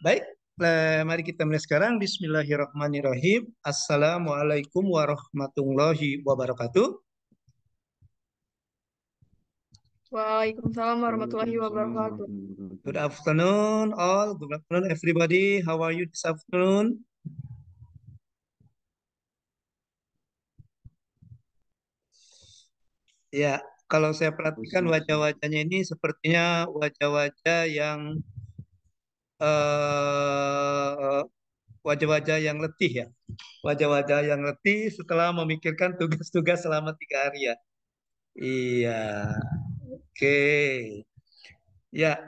Baik, mari kita mulai sekarang. Bismillahirrahmanirrahim. Assalamualaikum warahmatullahi wabarakatuh. Waalaikumsalam warahmatullahi wabarakatuh. Good afternoon, all. Good afternoon, everybody. How are you this afternoon? Ya, kalau saya perhatikan wajah-wajahnya ini sepertinya wajah-wajah yang eh, wajah-wajah yang letih ya. Wajah-wajah yang letih setelah memikirkan tugas-tugas selama 3 hari ya. Iya, oke. Ya,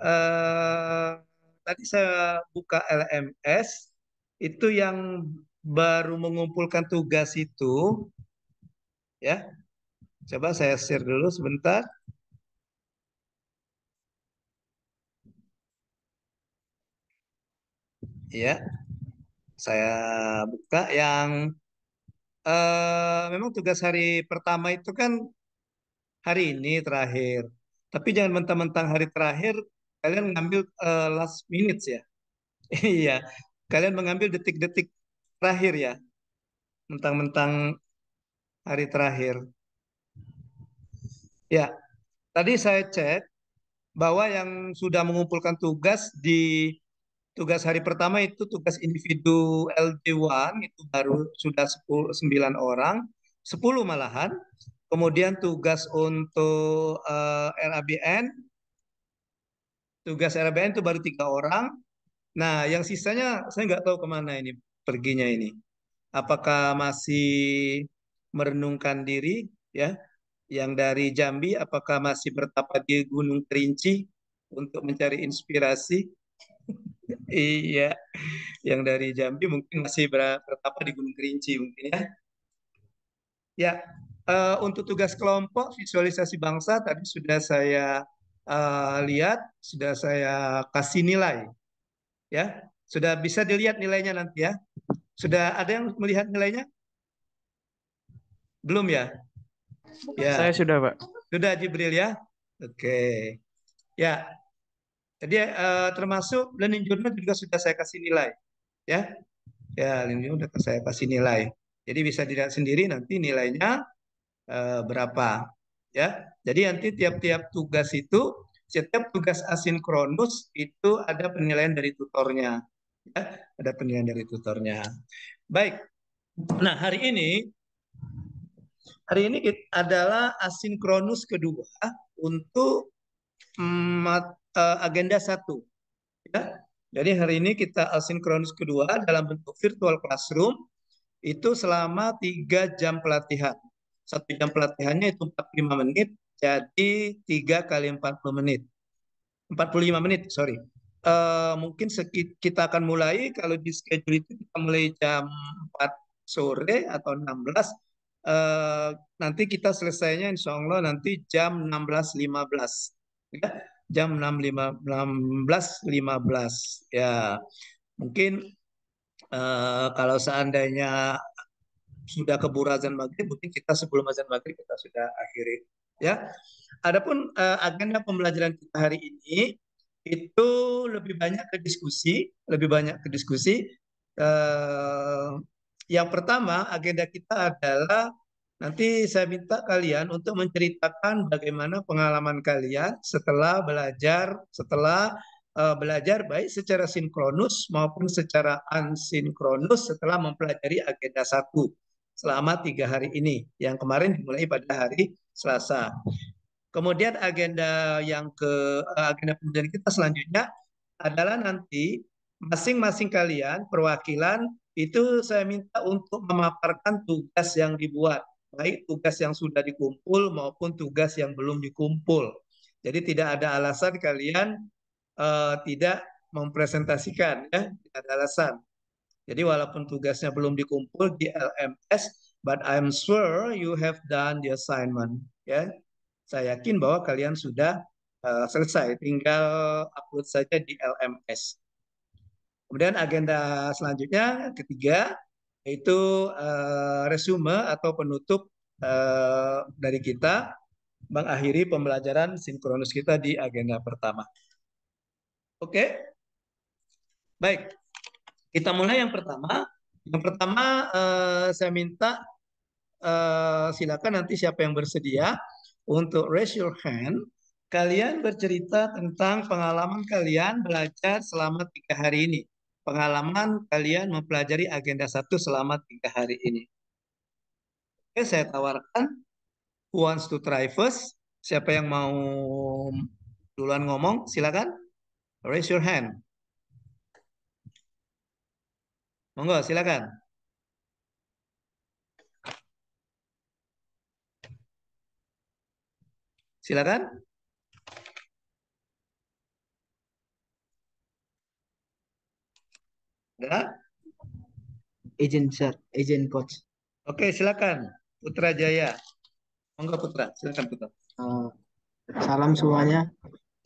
eh, tadi saya buka LMS, itu yang baru mengumpulkan tugas itu, ya. Coba saya share dulu sebentar. Ya, saya buka yang memang tugas hari pertama itu kan hari ini terakhir. Tapi jangan mentang-mentang hari terakhir kalian ngambil last minutes ya. Iya, kalian mengambil detik-detik terakhir ya, mentang-mentang hari terakhir. Ya, tadi saya cek bahwa yang sudah mengumpulkan tugas di tugas hari pertama itu tugas individu LD1 itu baru sudah 9 orang, 10 malahan. Kemudian tugas untuk RABN, tugas RABN itu baru 3 orang. Nah, yang sisanya saya nggak tahu kemana ini perginya ini. Apakah masih merenungkan diri ya? Yang dari Jambi, apakah masih bertapa di Gunung Kerinci untuk mencari inspirasi? Iya, yang dari Jambi mungkin masih bertapa di Gunung Kerinci mungkin ya. Ya, untuk tugas kelompok visualisasi bangsa tadi sudah saya lihat, sudah saya kasih nilai ya. Sudah bisa dilihat nilainya nanti ya. Sudah ada yang melihat nilainya? Belum ya? Saya Ya, sudah, Pak. sudah Jibril ya. Oke. Ya, jadi termasuk learning journal juga sudah saya kasih nilai ya. Ya, learning journal sudah saya kasih nilai. Jadi bisa dilihat sendiri nanti nilainya berapa ya. Jadi nanti tiap-tiap tugas itu, setiap tugas asinkronus itu ada penilaian dari tutornya ya, ada penilaian dari tutornya. Baik. Nah, hari ini adalah asinkronus kedua untuk agenda satu ya. Jadi hari ini kita asinkronus kedua dalam bentuk virtual classroom itu selama 3 jam pelatihan. 1 jam pelatihannya itu 45 menit, jadi 3 kali 40 menit. 45 menit, sorry. Mungkin kita akan mulai, kalau di schedule itu kita mulai jam 4 sore atau 16. Nanti kita selesainya insya Allah nanti jam 16.15. Ya, jam 16.15. Ya, mungkin kalau seandainya sudah keburu azan maghrib, mungkin kita sebelum azan maghrib kita sudah akhiri. Ya, adapun agenda pembelajaran kita hari ini itu lebih banyak ke diskusi, lebih banyak ke diskusi. Eh, yang pertama agenda kita adalah nanti saya minta kalian untuk menceritakan bagaimana pengalaman kalian setelah belajar baik secara sinkronus maupun secara asinkronus setelah mempelajari agenda satu selama 3 hari ini. Yang kemarin dimulai pada hari Selasa. Kemudian agenda pembelajaran kita selanjutnya adalah nanti masing-masing kalian perwakilan itu saya minta untuk memaparkan tugas yang dibuat, baik tugas yang sudah dikumpul maupun tugas yang belum dikumpul. Jadi tidak ada alasan kalian tidak mempresentasikan ya, tidak ada alasan. Jadi walaupun tugasnya belum dikumpul di LMS, but I'm sure you have done the assignment. Ya, saya yakin bahwa kalian sudah selesai, tinggal upload saja di LMS. Kemudian agenda selanjutnya ketiga yaitu resume atau penutup dari kita mengakhiri pembelajaran sinkronus kita di agenda pertama. Oke, Baik, kita mulai yang pertama. Yang pertama saya minta silakan nanti siapa yang bersedia untuk raise your hand. Kalian bercerita tentang pengalaman kalian belajar selama 3 hari ini. Pengalaman kalian mempelajari agenda 1 selama 3 hari ini. Oke, saya tawarkan who wants to try first. Siapa yang mau duluan ngomong, silakan. Raise your hand. Monggo, silakan. Silakan. Ada? Agent sir, agent coach. Oke, silakan. Putra Jaya. Monggo Putra, silakan Putra. Uh, Salam semuanya.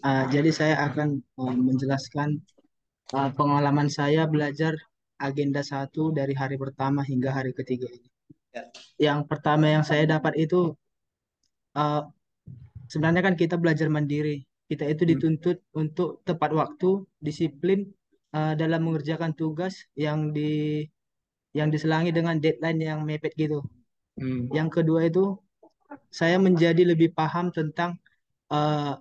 Jadi saya akan menjelaskan pengalaman saya belajar agenda 1 dari hari pertama hingga hari ketiga ini. Ya. Yang pertama yang saya dapat itu uh, sebenarnya kan kita belajar mandiri. Kita itu Hmm. dituntut untuk tepat waktu, disiplin dalam mengerjakan tugas yang diselangi dengan deadline yang mepet gitu. Hmm. Yang kedua itu saya menjadi lebih paham tentang uh,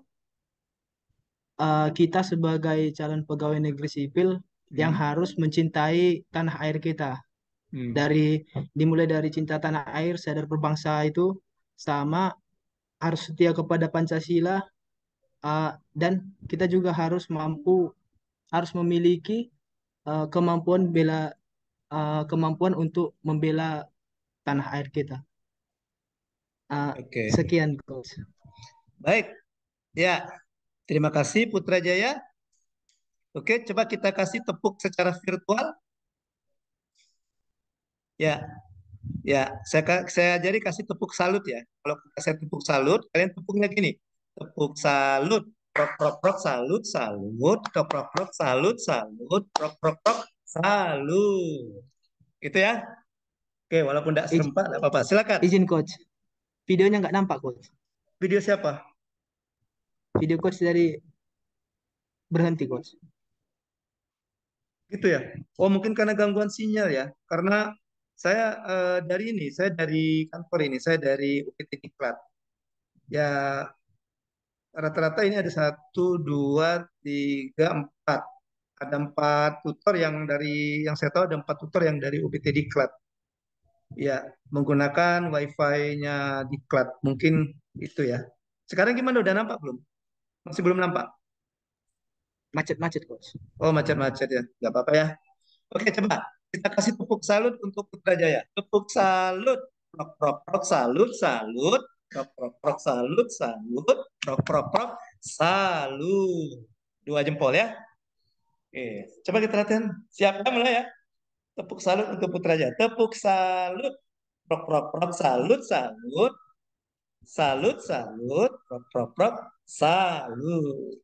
kita sebagai calon pegawai negeri sipil yang Hmm. harus mencintai tanah air kita. Hmm. Dimulai dari cinta tanah air, sadar berbangsa itu sama, harus setia kepada Pancasila, dan kita juga harus memiliki uh, kemampuan kemampuan untuk membela tanah air kita. Oke. Sekian, Coach. Baik. Ya, terima kasih Putra Jaya. Oke, coba kita kasih tepuk secara virtual. Ya, ya. Saya jadi kasih tepuk salut ya. Kalau saya tepuk salut, kalian tepuknya gini. Tepuk salut. Prok prok prok salut salut. Prok prok prok salut salut. Prok prok prok salut. Gitu ya. Oke, walaupun tidak Iz- serempak, tidak apa-apa. Silakan. Izin, Coach. Videonya nggak nampak, Coach. Video siapa? Video Coach dari berhenti, Coach. Gitu ya. Oh, mungkin karena gangguan sinyal ya. Karena saya saya dari kantor ini, saya dari UPT Diklat. Ya, rata-rata ini ada 1, 2, 3, 4. Ada 4 tutor yang saya tahu ada 4 tutor yang dari UPT Diklat. Ya, menggunakan wifi-nya Diklat. Mungkin itu ya. Sekarang gimana? Udah nampak belum? Masih belum nampak? Macet-macet, Coach. Oh, macet-macet ya. Nggak apa-apa ya. Oke, coba kita kasih tepuk salut untuk Putrajaya. Tepuk salut. Prok, prok, prok, salut, salut. Prok, prok, prok, salut, salut. Prok, prok, prok, salut. 2 jempol ya. Oke, coba kita latihan. Siap ya mulai ya. Tepuk salut untuk Putrajaya. Tepuk salut. Prok, prok, prok, salut, salut. Salut, salut. Prok, prok, prok, salut.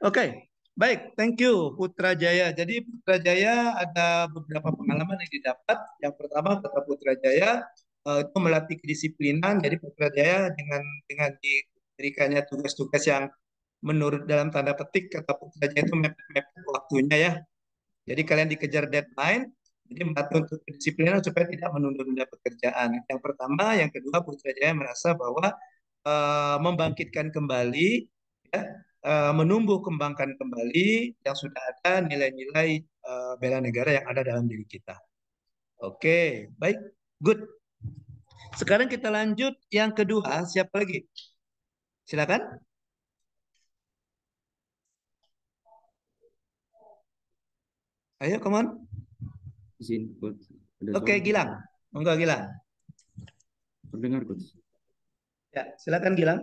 Oke, baik, thank you Putra Jaya. Jadi Putra Jaya ada beberapa pengalaman yang didapat. Yang pertama kata Putra Jaya itu melatih kedisiplinan. Jadi Putra Jaya dengan diberikannya tugas-tugas yang menurut dalam tanda petik kata Putra Jaya itu mepet waktunya ya. Jadi kalian dikejar deadline. Jadi melatih untuk kedisiplinan supaya tidak menunda-nunda pekerjaan. Yang pertama, yang kedua Putra Jaya merasa bahwa membangkitkan kembali, ya, menumbuh kembangkan kembali yang sudah ada nilai-nilai bela negara yang ada dalam diri kita. Oke, baik, good. Sekarang kita lanjut yang kedua, siapa lagi? Silakan. Ayo, come on. Izin, Coach. Ada Oke, suara. Gilang. Monggo, Gilang. Terdengar, Coach. Ya, silakan Gilang.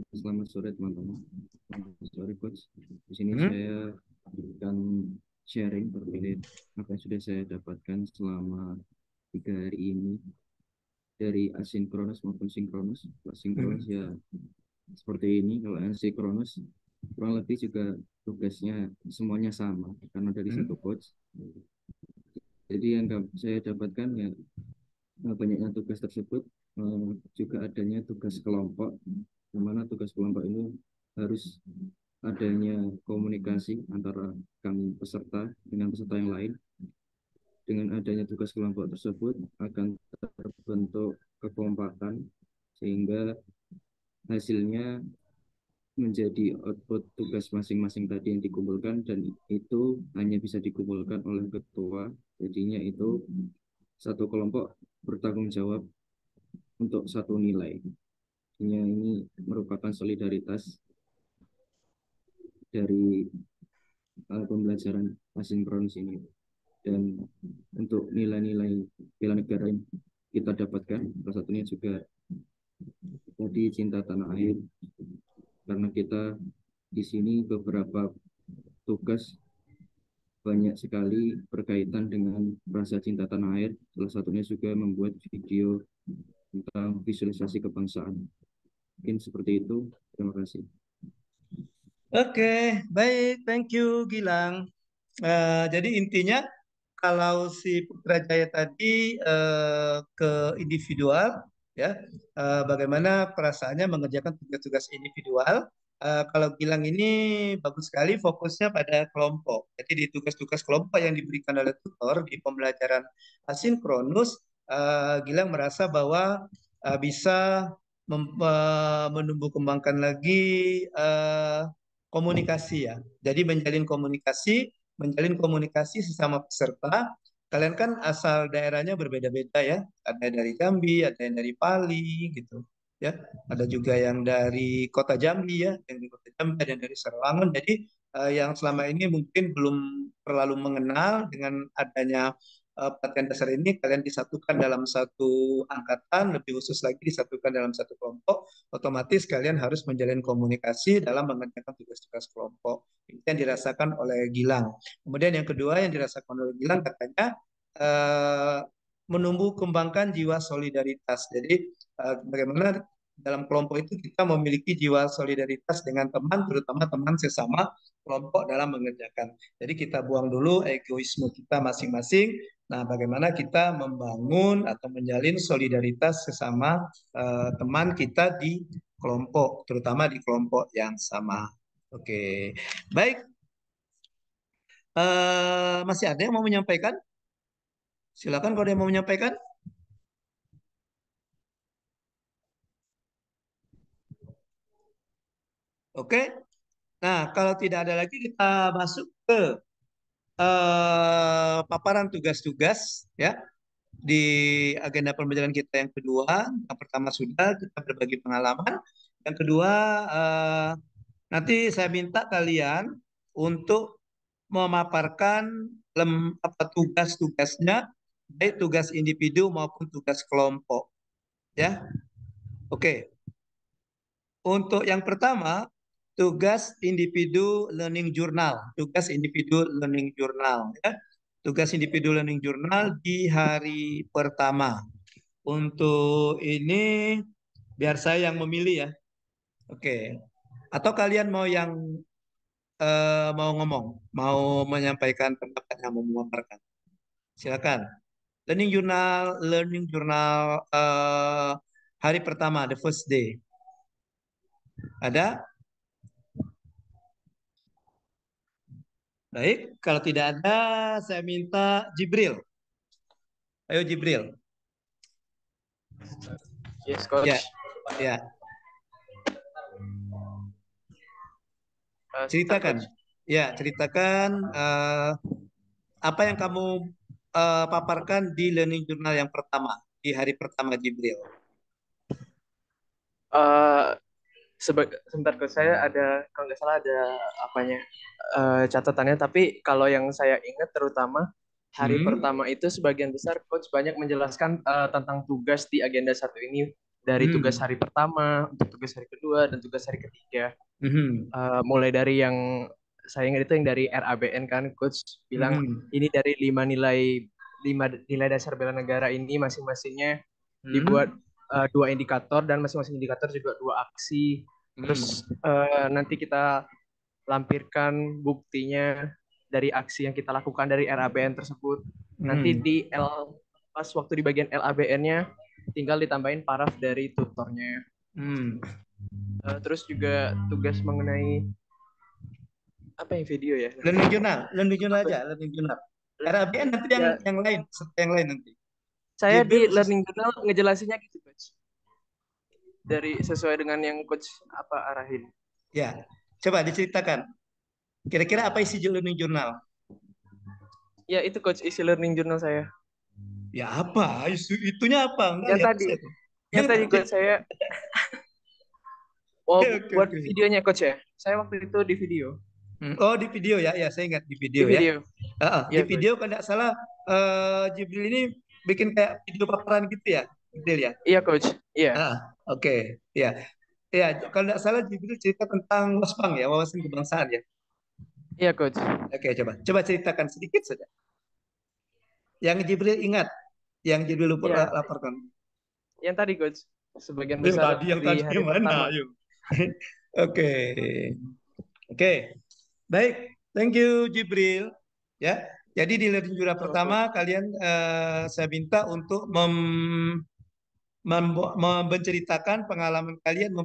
Selamat sore, teman-teman. Selamat sore, Coach. Di sini Hmm. saya akan sharing terkait apa yang sudah saya dapatkan selama 3 hari ini dari asinkronus maupun sinkronus. Kalau sinkronus ya seperti ini, kalau asinkronus kurang lebih juga tugasnya semuanya sama karena dari satu coach. Jadi yang saya dapatkan ya banyaknya tugas tersebut juga adanya tugas kelompok, di mana tugas kelompok ini harus adanya komunikasi antara kami peserta dengan peserta yang lain. Dengan adanya tugas kelompok tersebut akan terbentuk kekompakan sehingga hasilnya menjadi output tugas masing-masing tadi yang dikumpulkan, dan itu hanya bisa dikumpulkan oleh ketua. Jadinya itu satu kelompok bertanggung jawab untuk satu nilai. Ini merupakan solidaritas dari pembelajaran asinkronus ini. Dan untuk nilai-nilai bela negara yang kita dapatkan, salah satunya juga tadi cinta tanah air, karena kita di sini beberapa tugas banyak sekali berkaitan dengan rasa cinta tanah air. Salah satunya juga membuat video tentang visualisasi kebangsaan. Mungkin seperti itu. Terima kasih. Oke, baik, thank you Gilang. Jadi intinya kalau si Putrajaya tadi ke individual, ya, bagaimana perasaannya mengerjakan tugas-tugas individual. Kalau Gilang ini bagus sekali fokusnya pada kelompok. Jadi di tugas-tugas kelompok yang diberikan oleh tutor di pembelajaran asinkronus, Gilang merasa bahwa bisa menumbuh kembangkan lagi komunikasi ya. Jadi menjalin komunikasi sesama peserta. Kalian kan asal daerahnya berbeda-beda ya. Ada dari Jambi, ada yang dari Pali gitu. Ya, ada juga yang dari kota Jambi ya, yang dari kota Jambi, ada yang dari Sarolangun. Jadi yang selama ini mungkin belum terlalu mengenal dengan adanya pelatihan dasar ini, kalian disatukan dalam satu angkatan, lebih khusus lagi disatukan dalam satu kelompok, otomatis kalian harus menjalin komunikasi dalam mengerjakan tugas-tugas kelompok. Itu yang dirasakan oleh Gilang. Kemudian yang kedua yang dirasakan oleh Gilang katanya eh, menumbuh kembangkan jiwa solidaritas. Jadi bagaimana dalam kelompok itu kita memiliki jiwa solidaritas dengan teman, terutama teman sesama kelompok dalam mengerjakan. Jadi kita buang dulu egoisme kita masing-masing. Nah, bagaimana kita membangun atau menjalin solidaritas sesama teman kita di kelompok, terutama di kelompok yang sama. Oke, baik. Masih ada yang mau menyampaikan? Silakan kalau ada yang mau menyampaikan. Oke. Nah, kalau tidak ada lagi kita masuk ke paparan tugas-tugas ya di agenda pembelajaran kita yang kedua. Yang pertama sudah kita berbagi pengalaman. Yang kedua nanti saya minta kalian untuk memaparkan tugas-tugasnya, baik tugas individu maupun tugas kelompok. Ya, oke. Untuk yang pertama, tugas individu learning journal. Tugas individu learning journal. Ya. Tugas individu learning journal di hari pertama. Untuk ini biar saya yang memilih ya. Oke. Atau kalian mau mau ngomong, mau menyampaikan pendapatnya, mau memaparkan. Silakan. Learning journal hari pertama, the first day. Ada? Baik, kalau tidak ada, saya minta Jibril. Ayo Jibril. Yes, Coach. Ya, ya. Ceritakan. Ya, ceritakan apa yang kamu paparkan di learning journal yang pertama, di hari pertama Jibril. Sebentar Coach, saya ada, kalau nggak salah ada apanya catatannya, tapi kalau yang saya ingat terutama hari pertama itu sebagian besar Coach banyak menjelaskan tentang tugas di agenda satu ini, dari tugas hari pertama, untuk tugas hari kedua, dan tugas hari ketiga. Mulai dari yang saya ingat itu yang dari RABN kan, Coach bilang ini dari 5 nilai dasar bela negara ini masing-masingnya dibuat 2 indikator, dan masing-masing indikator juga 2 aksi. Terus nanti kita lampirkan buktinya dari aksi yang kita lakukan dari RABN tersebut. Nanti pas waktu di bagian LABN-nya tinggal ditambahin paraf dari tutornya. Terus juga tugas mengenai Apa yang video ya? Learning journal aja, learning journal. RABN nanti Ya, yang lain, serta yang lain nanti. saya di Jibril, learning journal ngejelasinnya gitu, coach. Dari sesuai dengan yang coach apa arahin. ya, coba diceritakan. Kira-kira apa isi learning journal? Ya, itu coach isi learning journal saya. Ya apa? Itunya apa? Enggak Yang lihat tadi, saya tuh. yang Yang tadi tadi. coach saya Oke, oke, buat oke. videonya coach ya. Saya waktu itu di video. Oh, di video ya. Ya, saya ingat di Di video ya. video. Di Iya coach. video kalau tidak salah Jibril ini bikin kayak video paparan gitu ya, Jibril ya. Iya coach. Iya. Oke. Ya. Ya, kalau tidak salah Jibril cerita tentang WASPANG ya, wawasan kebangsaan ya. Iya coach. Oke, coba ceritakan sedikit saja. Yang Jibril ingat, yang Jibril lupa Iya. laporkan. Yang tadi coach. Sebagian Yang besar tadi, yang di tadi hari yang pertama. mana? Ayo. Oke. Oke. Baik, thank you Jibril. Ya. Jadi di learning jurnal Sama pertama coach. kalian saya minta untuk menceritakan pengalaman kalian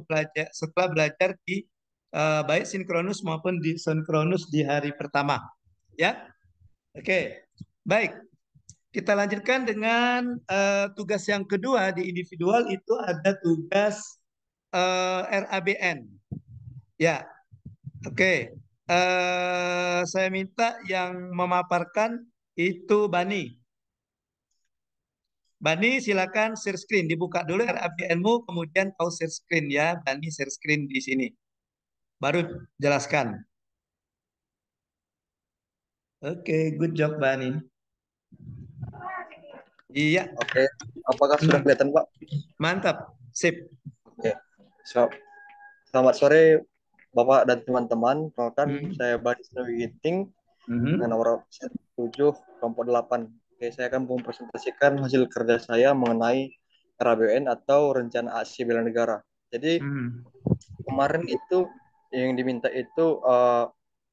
setelah belajar di baik sinkronus maupun di sinkronus di hari pertama. Ya. Oke. Baik. Kita lanjutkan dengan tugas yang kedua di individual itu ada tugas RABN. Ya, oke. Saya minta yang memaparkan itu Bani. Bani silakan share screen, dibuka dulu RABN-mu, kemudian kau share screen ya. Bani share screen di sini. Baru jelaskan. Oke, good job Bani. Iya, Oke, apakah sudah kelihatan Pak? mantap, sip. Oke, selamat sore Bapak dan teman-teman. Perkenalkan, saya Bani Ginting dengan nomor 7, kelompok 8. Oke, saya akan mempresentasikan hasil kerja saya mengenai RABN atau Rencana Aksi Bela Negara. Jadi kemarin itu yang diminta itu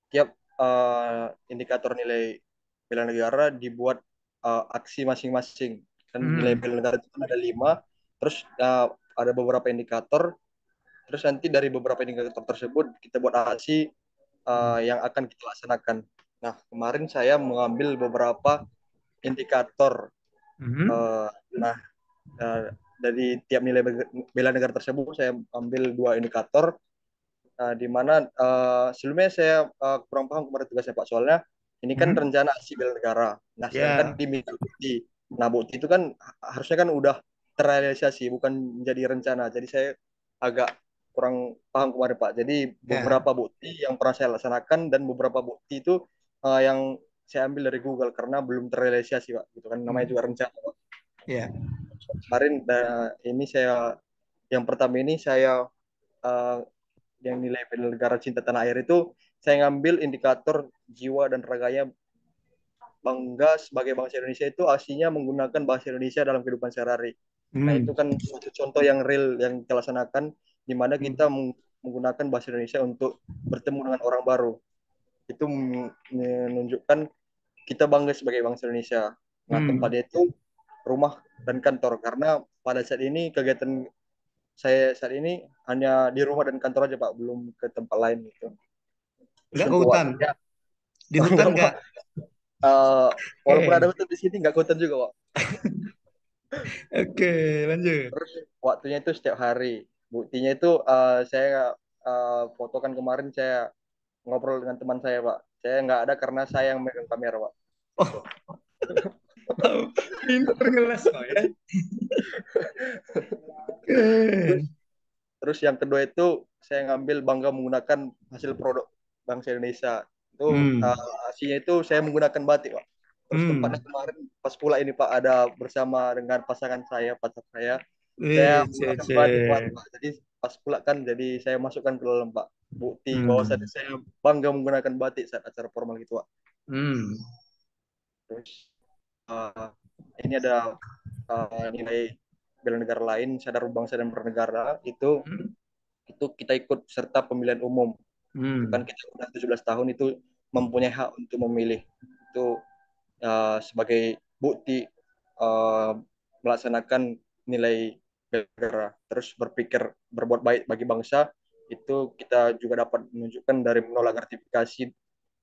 tiap indikator nilai bela negara dibuat aksi masing-masing. Dan nilai bela negara itu kan ada 5, terus ada beberapa indikator, terus nanti dari beberapa indikator tersebut kita buat aksi yang akan kita laksanakan. Nah, kemarin saya mengambil beberapa indikator. Nah, dari tiap nilai bela negara tersebut saya ambil 2 indikator. Di mana sebelumnya saya kurang paham kemarin tugasnya Pak, soalnya ini kan rencana aksi bela negara. Nah, sedangkan diminta bukti. Nah, bukti itu kan harusnya kan udah terrealisasi, bukan menjadi rencana. Jadi saya agak kurang paham kemarin Pak. Jadi beberapa bukti yang pernah saya laksanakan dan beberapa bukti itu yang saya ambil dari Google karena belum terrealisasi Pak. Gitu kan, namanya juga rencana Pak. Kemarin ini saya yang pertama ini saya yang nilai bela negara cinta tanah air itu saya ngambil indikator jiwa dan raganya bangga sebagai bangsa Indonesia itu aslinya menggunakan bahasa Indonesia dalam kehidupan sehari-hari. Nah, itu kan suatu contoh yang real yang kita laksanakan di mana kita menggunakan bahasa Indonesia untuk bertemu dengan orang baru. Itu menunjukkan kita bangga sebagai bangsa Indonesia. Nah, tempatnya itu rumah dan kantor karena pada saat ini kegiatan saya saat ini hanya di rumah dan kantor aja Pak, belum ke tempat lain gitu. Enggak ke hutan? Waktunya, Di hutan enggak? Walaupun ada hutan di sini, nggak ke hutan juga Pak. Oke, lanjut. Terus waktunya itu setiap hari. Buktinya itu saya fotokan kemarin saya ngobrol dengan teman saya Pak. Saya nggak ada karena saya yang megang kamera Pak. Oh, pinter ngeles kok ya. Terus yang kedua itu saya ngambil bangga menggunakan hasil produk bangsa Indonesia. Itu hasilnya itu saya menggunakan batik Pak. Terus tepatnya kemarin pas pula ini Pak ada bersama dengan pasangan saya, pacar saya menggunakan batik Pak. Jadi pas pula kan jadi saya masukkan ke dalam Pak bukti bahwa saya bangga menggunakan batik saat acara formal gitu Pak. Terus ini ada nilai bela negara lain, sadar berbangsa dan bernegara itu kita ikut serta pemilihan umum. Kan kita udah 17 tahun itu mempunyai hak untuk memilih. Itu sebagai bukti melaksanakan nilai negara. Terus berpikir berbuat baik bagi bangsa itu kita juga dapat menunjukkan dari menolak gratifikasi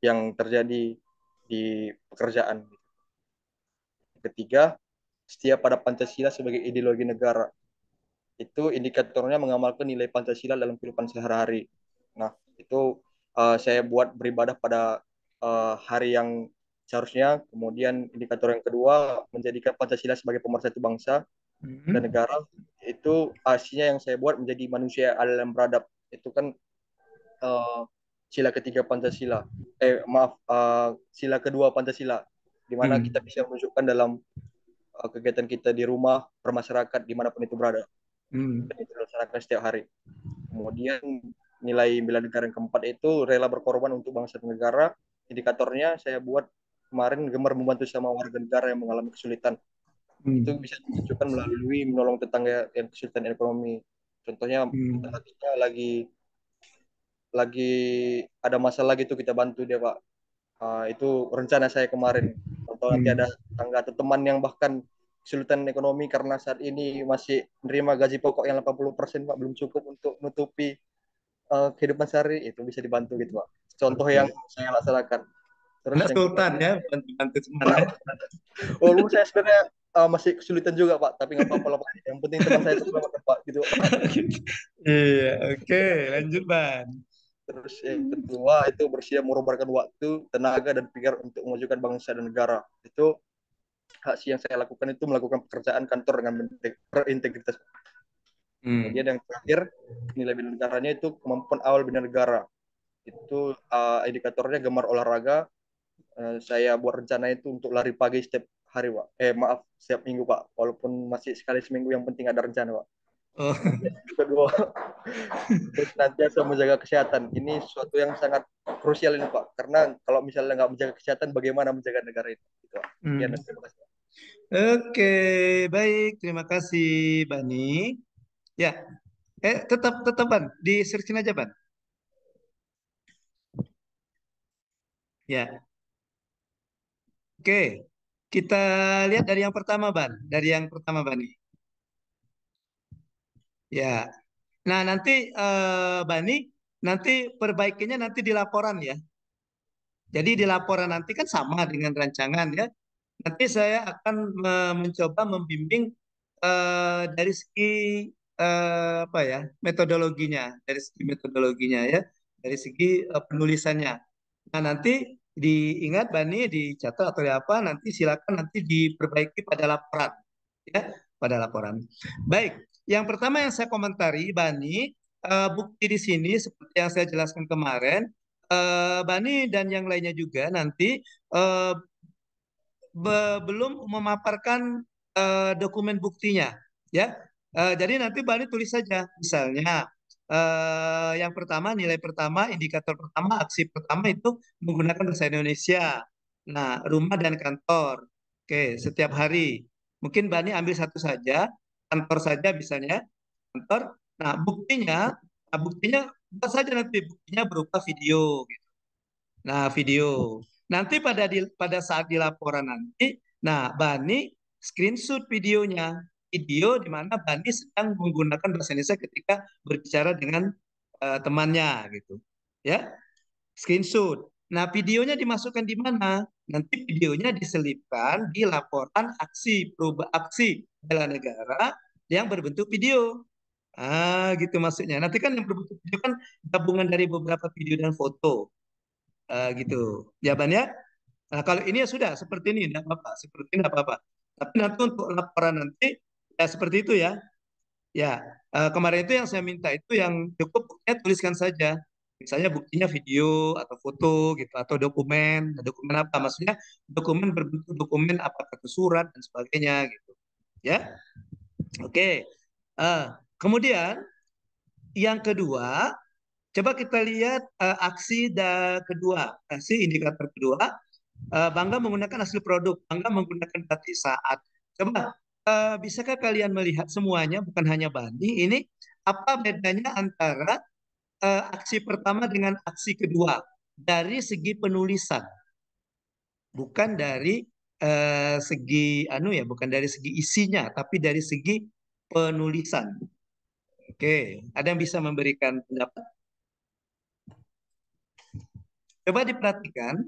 yang terjadi di pekerjaan. Ketiga, setia pada Pancasila sebagai ideologi negara. Itu indikatornya mengamalkan nilai Pancasila dalam kehidupan sehari-hari. Nah, itu saya buat beribadah pada hari yang seharusnya. Kemudian indikator yang kedua, menjadikan Pancasila sebagai pemersatu bangsa dan negara. Itu aslinya yang saya buat menjadi manusia adil dan beradab. Itu kan sila ketiga Pancasila. Sila kedua Pancasila, di mana kita bisa menunjukkan dalam kegiatan kita di rumah, bermasyarakat, dimanapun itu berada. Dan itu dilaksanakan setiap hari. Kemudian nilai bela negara yang keempat itu rela berkorban untuk bangsa dan negara. Indikatornya saya buat kemarin, gemar membantu sama warga negara yang mengalami kesulitan. Itu bisa ditunjukkan melalui menolong tetangga yang kesulitan ekonomi. Contohnya tetangga kita lagi ada masalah gitu, kita bantu dia, Pak. Itu rencana saya kemarin. Contoh nanti ada tetangga atau teman yang bahkan kesulitan ekonomi karena saat ini masih menerima gaji pokok yang 80%, Pak, belum cukup untuk menutupi kehidupan sehari, itu bisa dibantu gitu, Pak. Contoh yang saya laksanakan. Terus Anak yang Sultan ya, bantu teman ya. walaupun saya sebenarnya masih kesulitan juga, Pak, tapi nggak apa-apa lah, Pak. Yang penting teman saya itu selamat, Pak, gitu. Iya, oke, lanjut Ban. Terus yang kedua itu bersedia mengorbankan waktu, tenaga, dan pikiran untuk memajukan bangsa dan negara. Itu aksi yang saya lakukan itu melakukan pekerjaan kantor dengan berintegritas. Kemudian yang terakhir, nilai bela negaranya itu kemampuan awal bela negara. Itu indikatornya gemar olahraga. Saya buat rencana itu untuk lari pagi setiap hari, Pak. Setiap minggu, Pak. Walaupun masih sekali seminggu, yang penting ada rencana, Pak. Oh. Kemudian yang kedua, terus nantiasa menjaga kesehatan. Ini sesuatu yang sangat krusial ini, Pak. Karena kalau misalnya nggak menjaga kesehatan, bagaimana menjaga negara itu? Gitu, Pak. Sekian, terima kasih. Oke, baik. Terima kasih, Bani. Ya, tetap Ban, di searchin aja Ban. Ya, oke. Kita lihat dari yang pertama Ban, dari yang pertama Bani. Ya, nah nanti Bani, nanti perbaikinya nanti di laporan ya. Jadi di laporan nanti kan sama dengan rancangan ya. Nanti saya akan mencoba membimbing dari segi apa ya, metodologinya ya, dari segi penulisannya. Nah nanti diingat Bani, dicatat atau apa, nanti silakan nanti diperbaiki pada laporan ya, pada laporan. Baik, yang pertama yang saya komentari Bani, bukti di sini seperti yang saya jelaskan kemarin, Bani dan yang lainnya juga nanti eh, belum memaparkan dokumen buktinya, ya. Jadi nanti Bani tulis saja, misalnya yang pertama, nilai pertama, indikator pertama, aksi pertama itu menggunakan bahasa Indonesia. Nah, rumah dan kantor, oke, setiap hari. Mungkin Bani ambil satu saja, kantor saja misalnya, kantor. Nah, buktinya buat saja nanti buktinya berupa video. Gitu. Nah, video. Nanti pada saat di laporan nanti, nah Bani screenshot videonya. Video di mana Bani sedang menggunakan bahasa Indonesia ketika berbicara dengan temannya gitu. Ya, screenshot. Nah, videonya dimasukkan di mana? Nanti videonya diselipkan di laporan aksi bela negara yang berbentuk video. Gitu maksudnya. Nanti kan yang berbentuk video kan gabungan dari beberapa video dan foto. Gitu jawabannya. Nah kalau ini ya sudah seperti ini tidak apa-apa, seperti ini tidak apa-apa, tapi nanti untuk laporan nanti ya seperti itu ya. Ya, kemarin itu yang saya minta itu yang cukup buktinya tuliskan saja, misalnya buktinya video atau foto gitu, atau dokumen apa, maksudnya dokumen berbentuk dokumen apakah itu surat dan sebagainya gitu ya. Oke. Kemudian yang kedua, coba kita lihat aksi indikator kedua. Bangga menggunakan hasil produk, bangga menggunakan batik saat. Coba, bisakah kalian melihat semuanya, bukan hanya Bani, ini apa bedanya antara aksi pertama dengan aksi kedua dari segi penulisan, bukan dari segi bukan dari segi isinya, tapi dari segi penulisan. Oke, ada yang bisa memberikan pendapat? Coba diperhatikan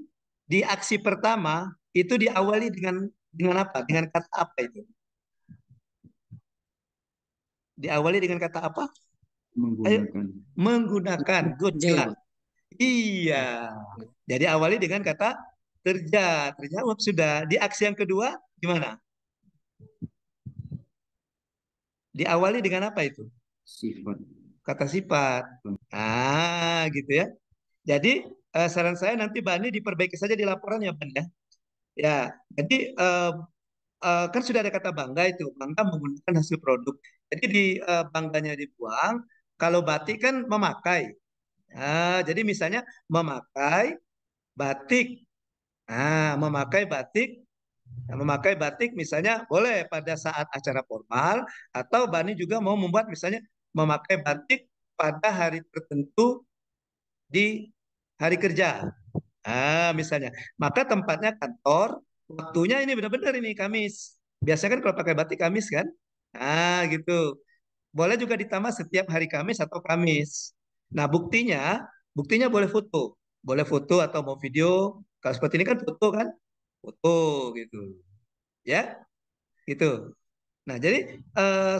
di aksi pertama itu diawali dengan apa? Dengan kata apa itu? Diawali dengan kata apa? Ayo, Menggunakan. menggunakan. Good, Kerja ya, jelas. Pak? Iya. Jadi awali dengan kata kerja. Terjawab sudah. Di aksi yang kedua gimana? Diawali dengan apa itu? Sifat. Kata sifat. Gitu ya. Jadi saran saya nanti Bani diperbaiki saja di laporan ya Ban ya. Ya, jadi kan sudah ada kata bangga itu, bangga menggunakan hasil produk. Jadi di bangganya dibuang, kalau batik kan memakai. Jadi misalnya memakai batik. Memakai batik. Memakai batik misalnya boleh pada saat acara formal atau Bani juga mau membuat misalnya memakai batik pada hari tertentu di hari kerja. Misalnya. Maka tempatnya kantor, waktunya ini benar-benar ini Kamis. Biasanya kan kalau pakai batik Kamis kan? Gitu. Boleh juga ditambah setiap hari Kamis atau Kamis. Nah, buktinya boleh foto. Boleh foto atau mau video. Kalau seperti ini kan foto kan? Foto gitu. Ya, gitu. Nah, jadi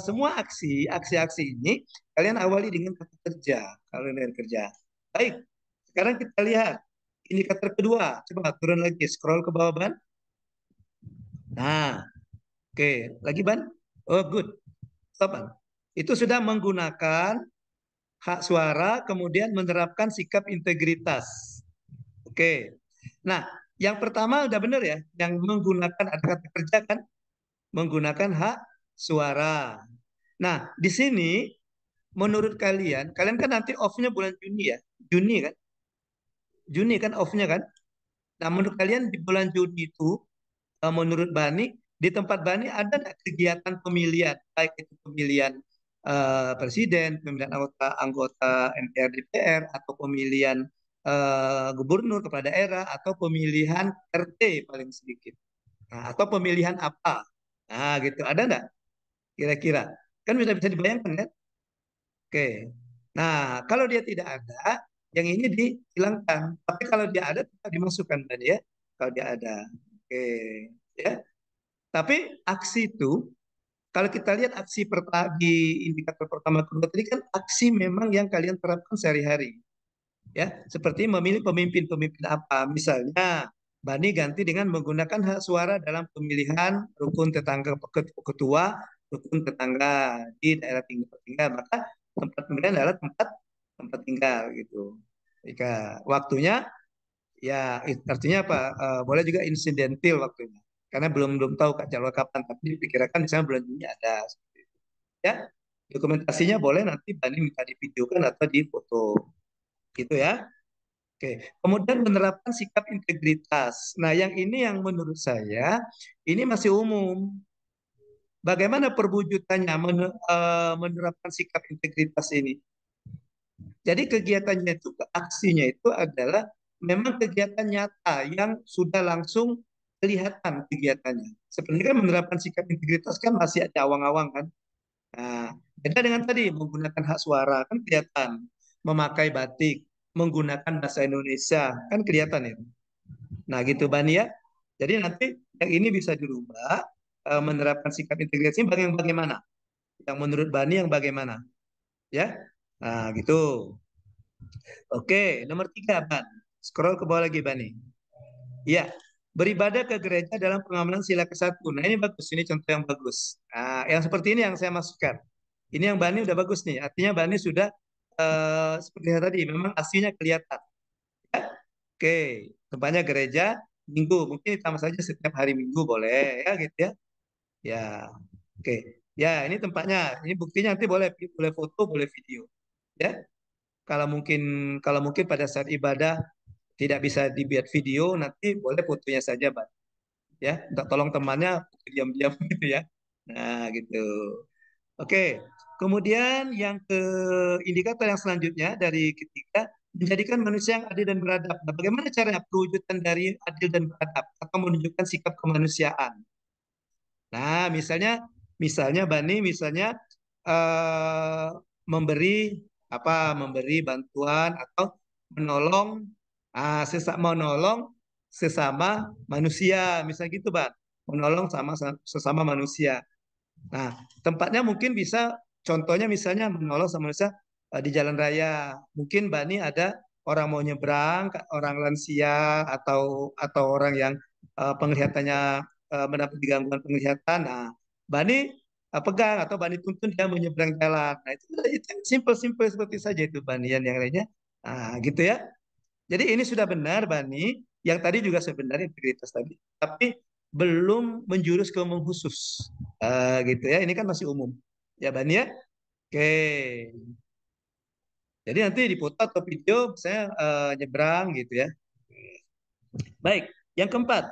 semua aksi-aksi ini kalian awali dengan kata kerja. Kalau dengan kerja. Baik, sekarang kita lihat indikator kedua. Coba turun lagi, scroll ke bawah Ban. Nah, oke. Lagi Ban. Oh, good. Stop Ban. Itu sudah menggunakan hak suara, kemudian menerapkan sikap integritas. Oke. Nah, yang pertama udah benar ya. Yang menggunakan ada kata kerja kan? Menggunakan hak suara. Nah, di sini menurut kalian, kalian kan nanti off-nya bulan Juni ya? Juni kan? Juni kan off-nya kan? Nah, menurut kalian di bulan Juni itu, menurut Bani, di tempat Bani ada nggak kegiatan pemilihan, baik itu pemilihan presiden, pemilihan anggota MPR DPR, atau pemilihan gubernur kepala daerah, atau pemilihan RT paling sedikit, atau pemilihan apa? Nah, gitu. Ada nggak kira-kira? Kan bisa dibayangkan kan? Oke. Nah, kalau dia tidak ada, yang ini dihilangkan. Tapi kalau dia ada, tetap dimasukkan tadi ya. Kalau dia ada. Oke. Ya. Tapi aksi itu, kalau kita lihat aksi di indikator pertama kedua tadi kan aksi memang yang kalian terapkan sehari-hari. Ya, seperti memilih pemimpin-pemimpin apa. Misalnya, Bani ganti dengan menggunakan hak suara dalam pemilihan rukun tetangga ketua, rukun tetangga di daerah tinggal. Maka tempat pemilihan adalah tempat tempat tinggal gitu. Jika waktunya ya artinya apa? Boleh juga insidentil waktunya. Karena belum belum tahu Kak jadwal kapan, tapi diperkirakan misalnya bulan Juni ada. Ya, dokumentasinya boleh nanti Bani minta divideokan atau difoto. Gitu ya. Oke, kemudian menerapkan sikap integritas. Nah, yang ini yang menurut saya ini masih umum. Bagaimana perwujudannya menerapkan sikap integritas ini? Jadi kegiatannya itu, aksinya itu adalah memang kegiatan nyata yang sudah langsung kelihatan kegiatannya. Sebenarnya kan menerapkan sikap integritas kan masih ada awang-awang kan. Nah, beda dengan tadi menggunakan hak suara kan kelihatan, memakai batik, menggunakan bahasa Indonesia kan kelihatan itu. Nah, gitu Bani ya. Jadi nanti yang ini bisa dirubah menerapkan sikap integritas ini yang bagaimana? Yang menurut Bani yang bagaimana? Ya. Nah, gitu. Oke, nomor 3 Ban. Scroll ke bawah lagi Bani. Ya, beribadah ke gereja dalam pengamalan sila ke-1. Nah, ini bagus, ini contoh yang bagus. Nah, yang seperti ini yang saya masukkan. Ini yang Bani udah bagus nih. Artinya Bani sudah seperti yang tadi, memang aslinya kelihatan. Ya. Oke, tempatnya gereja Minggu. Mungkin sama saja setiap hari Minggu boleh ya gitu ya. Ya. Oke. Ya, ini tempatnya. Ini buktinya nanti boleh boleh foto, boleh video. Ya. Kalau mungkin pada saat ibadah tidak bisa dibuat video, nanti boleh fotonya saja, Pak. Ya, tolong temannya diam-diam gitu ya. Nah, gitu. Oke. Kemudian yang ke indikator yang selanjutnya dari ketiga, menjadikan manusia yang adil dan beradab. Nah, bagaimana cara perwujudan dari adil dan beradab atau menunjukkan sikap kemanusiaan? Nah, misalnya Bani misalnya memberi bantuan atau menolong Menolong sesama manusia, misalnya gitu, Bang. Menolong sesama manusia. Nah, tempatnya mungkin bisa, contohnya misalnya menolong sama manusia di jalan raya. Mungkin Bani ada orang mau nyebrang, orang lansia atau orang yang penglihatannya mendapat gangguan penglihatan. Nah, Bani pegang atau Bani tuntun dia menyeberang jalan. Nah, itu simple-simple seperti saja itu Bani yang lainnya. Nah, gitu ya. Jadi ini sudah benar Bani, yang tadi juga sebenarnya integritas tadi, tapi belum menjurus ke mengkhusus. Gitu ya. Ini kan masih umum. Ya Bani ya. Oke. Jadi nanti di foto atau video saya nyebrang gitu ya. Baik. Yang keempat,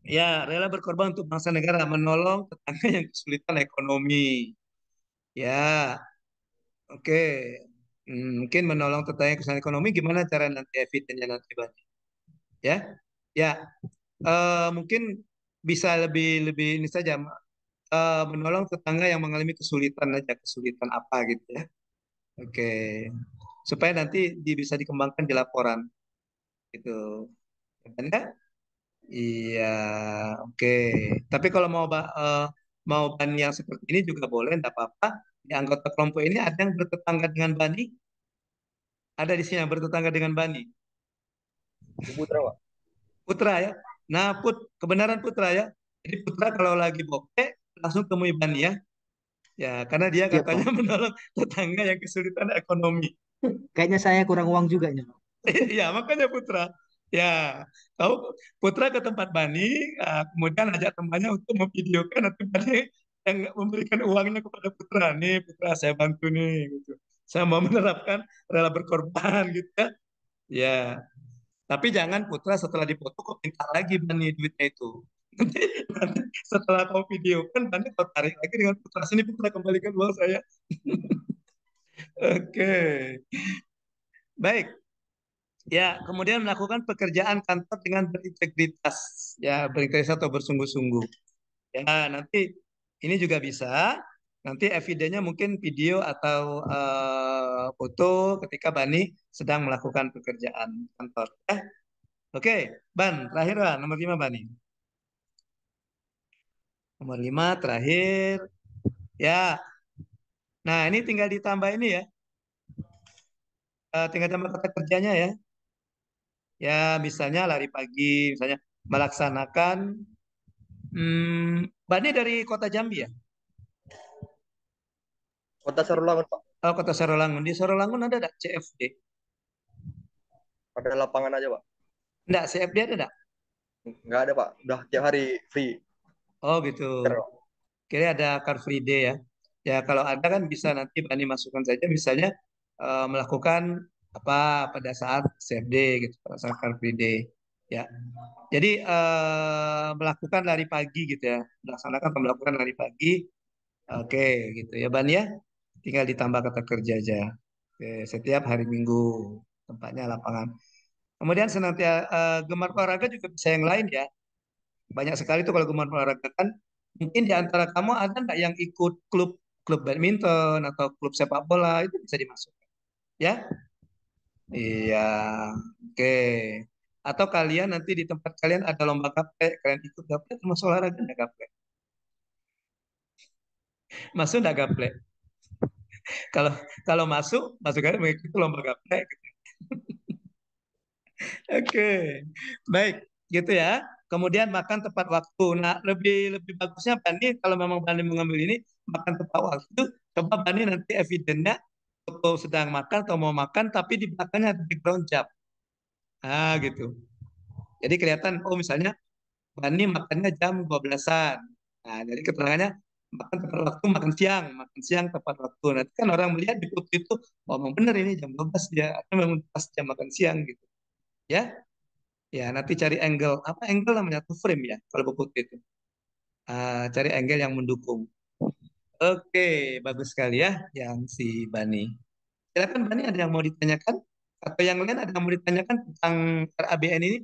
ya rela berkorban untuk bangsa negara, menolong tetangga yang kesulitan ekonomi. Ya, oke. Mungkin menolong tetangga yang kesulitan ekonomi gimana cara nanti evidennya nanti Bani? Ya. Ya, mungkin bisa lebih lebih ini saja menolong tetangga yang mengalami kesulitan aja, kesulitan apa gitu ya. Oke. Supaya nanti bisa dikembangkan di laporan gitu. Kan ya? Iya, oke. Tapi kalau mau bani yang seperti ini juga boleh, tidak apa-apa. Di anggota kelompok ini ada yang bertetangga dengan bani, ada di sini yang bertetangga dengan bani. Putra, Pak. Putra ya. Nah, kebenaran Putra ya. Jadi Putra kalau lagi bokeh langsung temui bani ya. Ya, karena dia Siap, katanya Pak. menolong tetangga yang kesulitan ekonomi. Kayaknya saya kurang uang juga nih. Ya, makanya Putra. Ya, tahu Putra ke tempat Bani, kemudian ajak temannya untuk memvideokan, nanti Bani yang memberikan uangnya kepada Putra. Nih, Putra saya bantu nih, gitu. Saya mau menerapkan rela berkorban, gitu ya. Ya, tapi jangan Putra setelah dipoto kok minta lagi Bani duitnya itu. Nanti setelah kau videokan, Bani kau tarik lagi dengan Putra. Sini Putra kembalikan uang saya. Oke. Baik. Ya, kemudian melakukan pekerjaan kantor dengan berintegritas, ya berintegritas atau bersungguh-sungguh. Ya, nanti ini juga bisa. Nanti evidennya mungkin video atau foto ketika Bani sedang melakukan pekerjaan kantor. Oke, Ban, terakhir Ban, nomor 5 Bani. Nomor 5 terakhir. Ya, nah ini tinggal ditambah ini ya. Tinggal tambah kata kerjanya ya. Ya, misalnya lari pagi, misalnya melaksanakan. Bani dari kota Jambi ya? Kota Sarulangun, Pak. Oh, kota Sarolangun. Di Sarolangun ada nggak CFD? Ada lapangan aja, Pak. Nggak, CFD ada nggak? Nggak ada, Pak. Udah tiap hari free. Oh gitu. Kira ada Car Free Day ya. Ya kalau ada kan bisa nanti Bani masukkan saja misalnya melakukan apa pada saat CFD gitu, pada saat Car Free Day. Ya. Jadi melakukan lari pagi gitu ya. Melaksanakan atau melakukan lari pagi. Oke gitu ya Bani ya. Tinggal ditambah kata kerja aja. Oke, setiap hari Minggu tempatnya lapangan. Kemudian senantiasa gemar olahraga juga bisa yang lain ya. Banyak sekali tuh kalau gemar olahraga kan. Mungkin di antara kamu ada nggak yang ikut klub klub badminton atau klub sepak bola itu bisa dimasukkan. Ya, iya, oke. Atau kalian nanti di tempat kalian ada lomba gaplek, kalian ikut gaplek termasuk olahraga nggak gaplek? Masuk nggak gaplek? Kalau kalau masuk aja mengikuti lomba gaplek. Oke, baik, gitu ya. Kemudian makan tepat waktu. Nah, lebih lebih bagusnya Bani kalau memang Bani mengambil ini makan tepat waktu. Coba Bani nanti evidennya foto sedang makan atau mau makan, tapi di belakangnya ada background jam. Gitu. Jadi kelihatan, oh misalnya Bani makannya jam 12-an. Nah, jadi keterangannya makan tepat waktu, makan siang tepat waktu. Nanti kan orang melihat di foto itu, oh memang benar ini jam 12 dia, atau memang pas jam makan siang gitu. Ya, ya, nanti cari angle. Apa angle namanya? Tuh frame ya, kalau putih itu. Cari angle yang mendukung. Oke, bagus sekali ya yang si Bani. Silakan Bani, ada yang mau ditanyakan? Atau yang lain ada yang mau ditanyakan tentang RABN ini?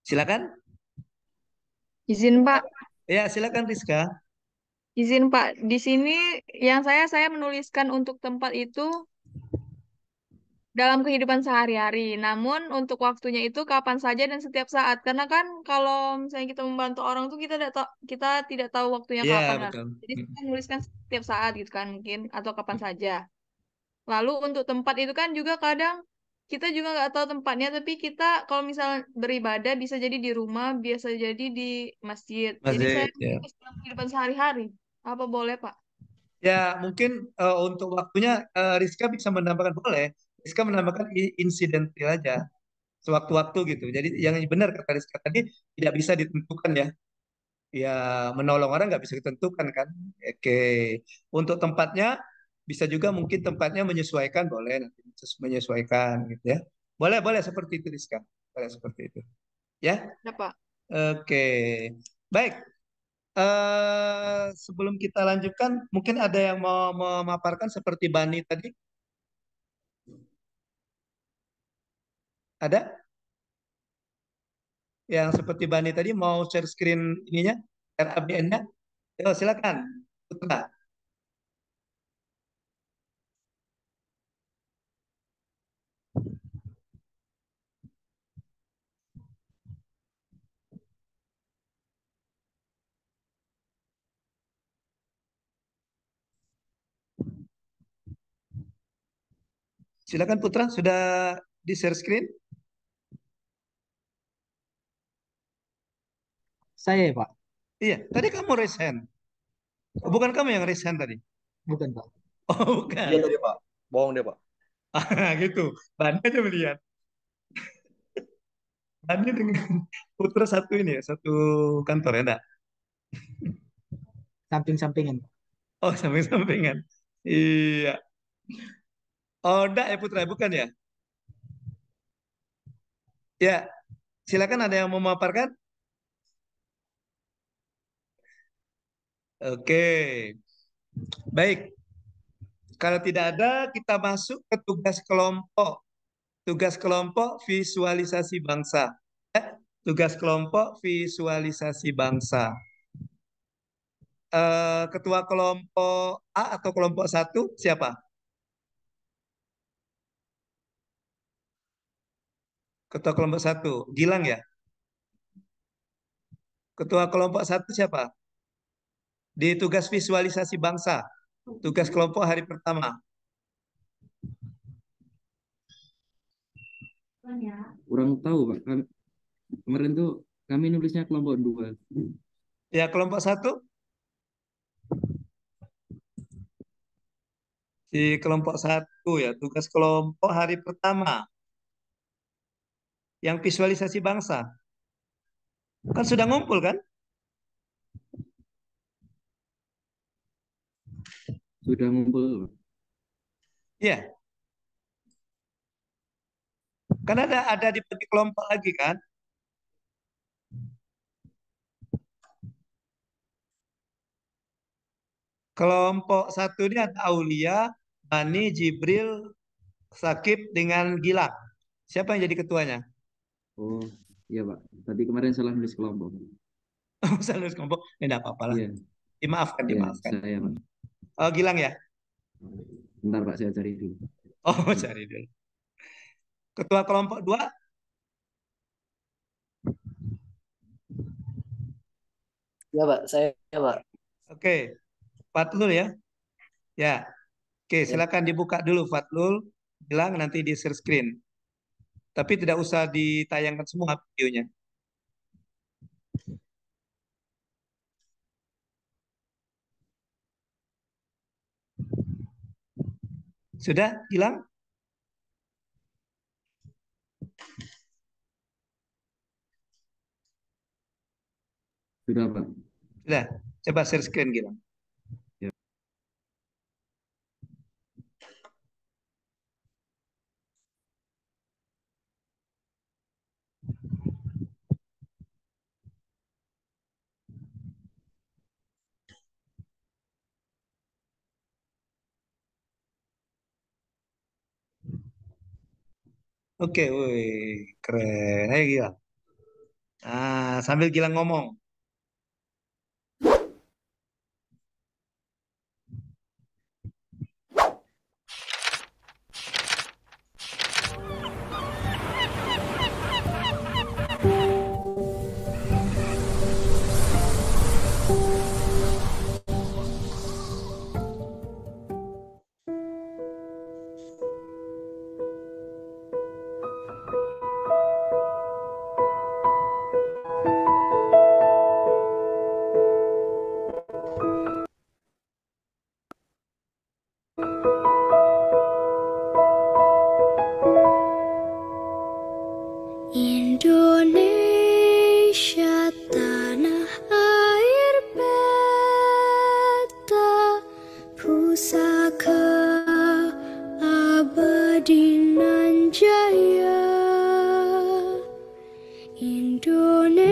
Silakan. Izin Pak, Ya, silakan Rizka. izin Pak. Di sini yang saya menuliskan untuk tempat itu dalam kehidupan sehari-hari. Namun untuk waktunya itu kapan saja dan setiap saat. Karena kan kalau misalnya kita membantu orang tuh kita tidak tahu waktunya Iya, kapan kan. betul. Jadi kita nuliskan setiap saat gitu kan mungkin atau kapan saja. Lalu untuk tempat itu kan juga kadang kita juga nggak tahu tempatnya, tapi kita kalau misal beribadah bisa jadi di rumah, biasa jadi di masjid. Jadi saya Masjid, ya. dalam kehidupan sehari-hari. Apa boleh, Pak? Ya, mungkin untuk waktunya Rizka bisa menambahkan, boleh. Rizka menambahkan insidental aja, sewaktu-waktu gitu. Jadi yang benar kata Rizka tadi tidak bisa ditentukan ya. Ya, menolong orang nggak bisa ditentukan kan. Oke. Untuk tempatnya bisa juga mungkin tempatnya menyesuaikan, boleh nanti menyesuaikan gitu ya. Boleh, boleh seperti itu Rizka. Boleh seperti itu. Ya. Ya, Pak. Oke. Baik. Sebelum kita lanjutkan, mungkin ada yang mau memaparkan seperti Bani tadi? Ada? Yang seperti Bani tadi mau share screen ininya, RABN-nya? Yo, silakan. Putra. Silakan Putra, sudah di share screen? Saya ya, Pak. Iya, tadi kamu raise hand. Oh, bukan kamu yang raise hand tadi? Bukan, Pak. Oh, Iya bukan. tadi Pak, bohong deh Pak. Gitu. Bani aja melihat. Bani dengan Putra satu ini ya, satu kantor ya, enggak? Samping-sampingan, Pak. Oh, samping-sampingan. Iya. Oh, enggak ya Putra, bukan ya? Ya, silakan ada yang mau memaparkan? Oke, baik. Kalau tidak ada, kita masuk ke tugas kelompok. Tugas kelompok visualisasi bangsa. Tugas kelompok visualisasi bangsa. Ketua kelompok A atau kelompok satu siapa? Ketua kelompok satu, Gilang ya? Ketua kelompok satu siapa? Di tugas visualisasi bangsa. Tugas kelompok hari pertama. Kurang tahu Pak. Kemarin tuh kami nulisnya kelompok 2. Ya, kelompok satu. Di kelompok satu ya, tugas kelompok hari pertama. Yang visualisasi bangsa. Kan sudah ngumpul kan? Sudah ngumpul Pak. Iya, kan ada dibagi kelompok lagi kan? Kelompok satu ini ada Aulia, Bani, Jibril, Sakib dengan Gilang. Siapa yang jadi ketuanya? Oh iya Pak. Tadi kemarin salah nulis kelompok. Saya nulis kelompok, ya enggak apa-apa lah. Iya, Dimaafkan, iya dimaafkan. saya Pak. Oh, Gilang ya? Bentar Pak, saya cari dulu. Oh, cari dulu. Ketua kelompok dua, Ya Pak, saya Pak. oke. Fatlul ya? Ya, oke. Ya, Silakan dibuka dulu Fatlul. Gilang nanti di share screen. Tapi tidak usah ditayangkan semua videonya. Sudah, Gilang? Sudah Pak. Sudah. Coba share screen, Gilang. Ya. Oke, wih, keren. Ayo Gilang. Sambil Gilang ngomong. pusaka abadi nan jaya, Indonesia